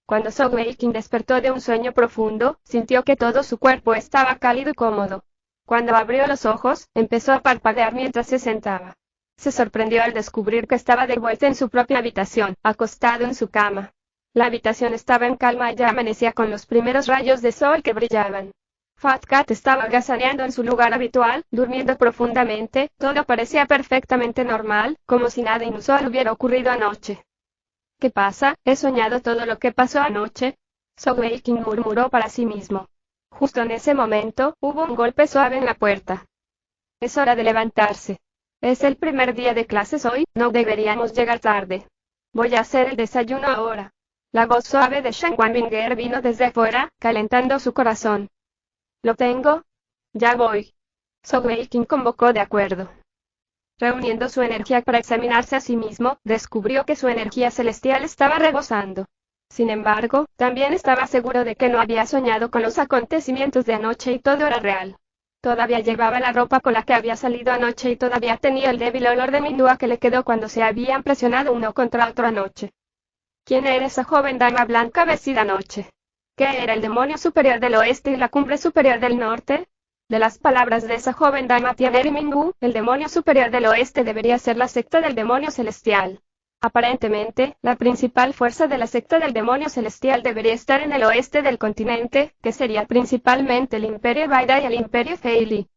Cuando Zhou Weiqing despertó de un sueño profundo, sintió que todo su cuerpo estaba cálido y cómodo. Cuando abrió los ojos, empezó a parpadear mientras se sentaba. Se sorprendió al descubrir que estaba de vuelta en su propia habitación, acostado en su cama. La habitación estaba en calma y ya amanecía con los primeros rayos de sol que brillaban. Fat Cat estaba agazaneando en su lugar habitual, durmiendo profundamente, todo parecía perfectamente normal, como si nada inusual hubiera ocurrido anoche. ¿Qué pasa? He soñado todo lo que pasó anoche. Sogeking murmuró para sí mismo. Justo en ese momento, hubo un golpe suave en la puerta. Es hora de levantarse. Es el primer día de clases hoy, no deberíamos llegar tarde. Voy a hacer el desayuno ahora. La voz suave de Shen Wanbinger vino desde afuera, calentando su corazón. ¿Lo tengo? Ya voy. Sogeking convocó de acuerdo. Reuniendo su energía para examinarse a sí mismo, descubrió que su energía celestial estaba rebosando. Sin embargo, también estaba seguro de que no había soñado con los acontecimientos de anoche y todo era real. Todavía llevaba la ropa con la que había salido anoche y todavía tenía el débil olor de mindúa que le quedó cuando se habían presionado uno contra otro anoche. ¿Quién era esa joven dama blanca vestida anoche? ¿Qué era el demonio superior del oeste y la cumbre superior del norte? De las palabras de esa joven dama Tianeri Mingu, el demonio superior del oeste debería ser la secta del demonio celestial. Aparentemente, la principal fuerza de la secta del demonio celestial debería estar en el oeste del continente, que sería principalmente el Imperio Vaida y el Imperio Feili.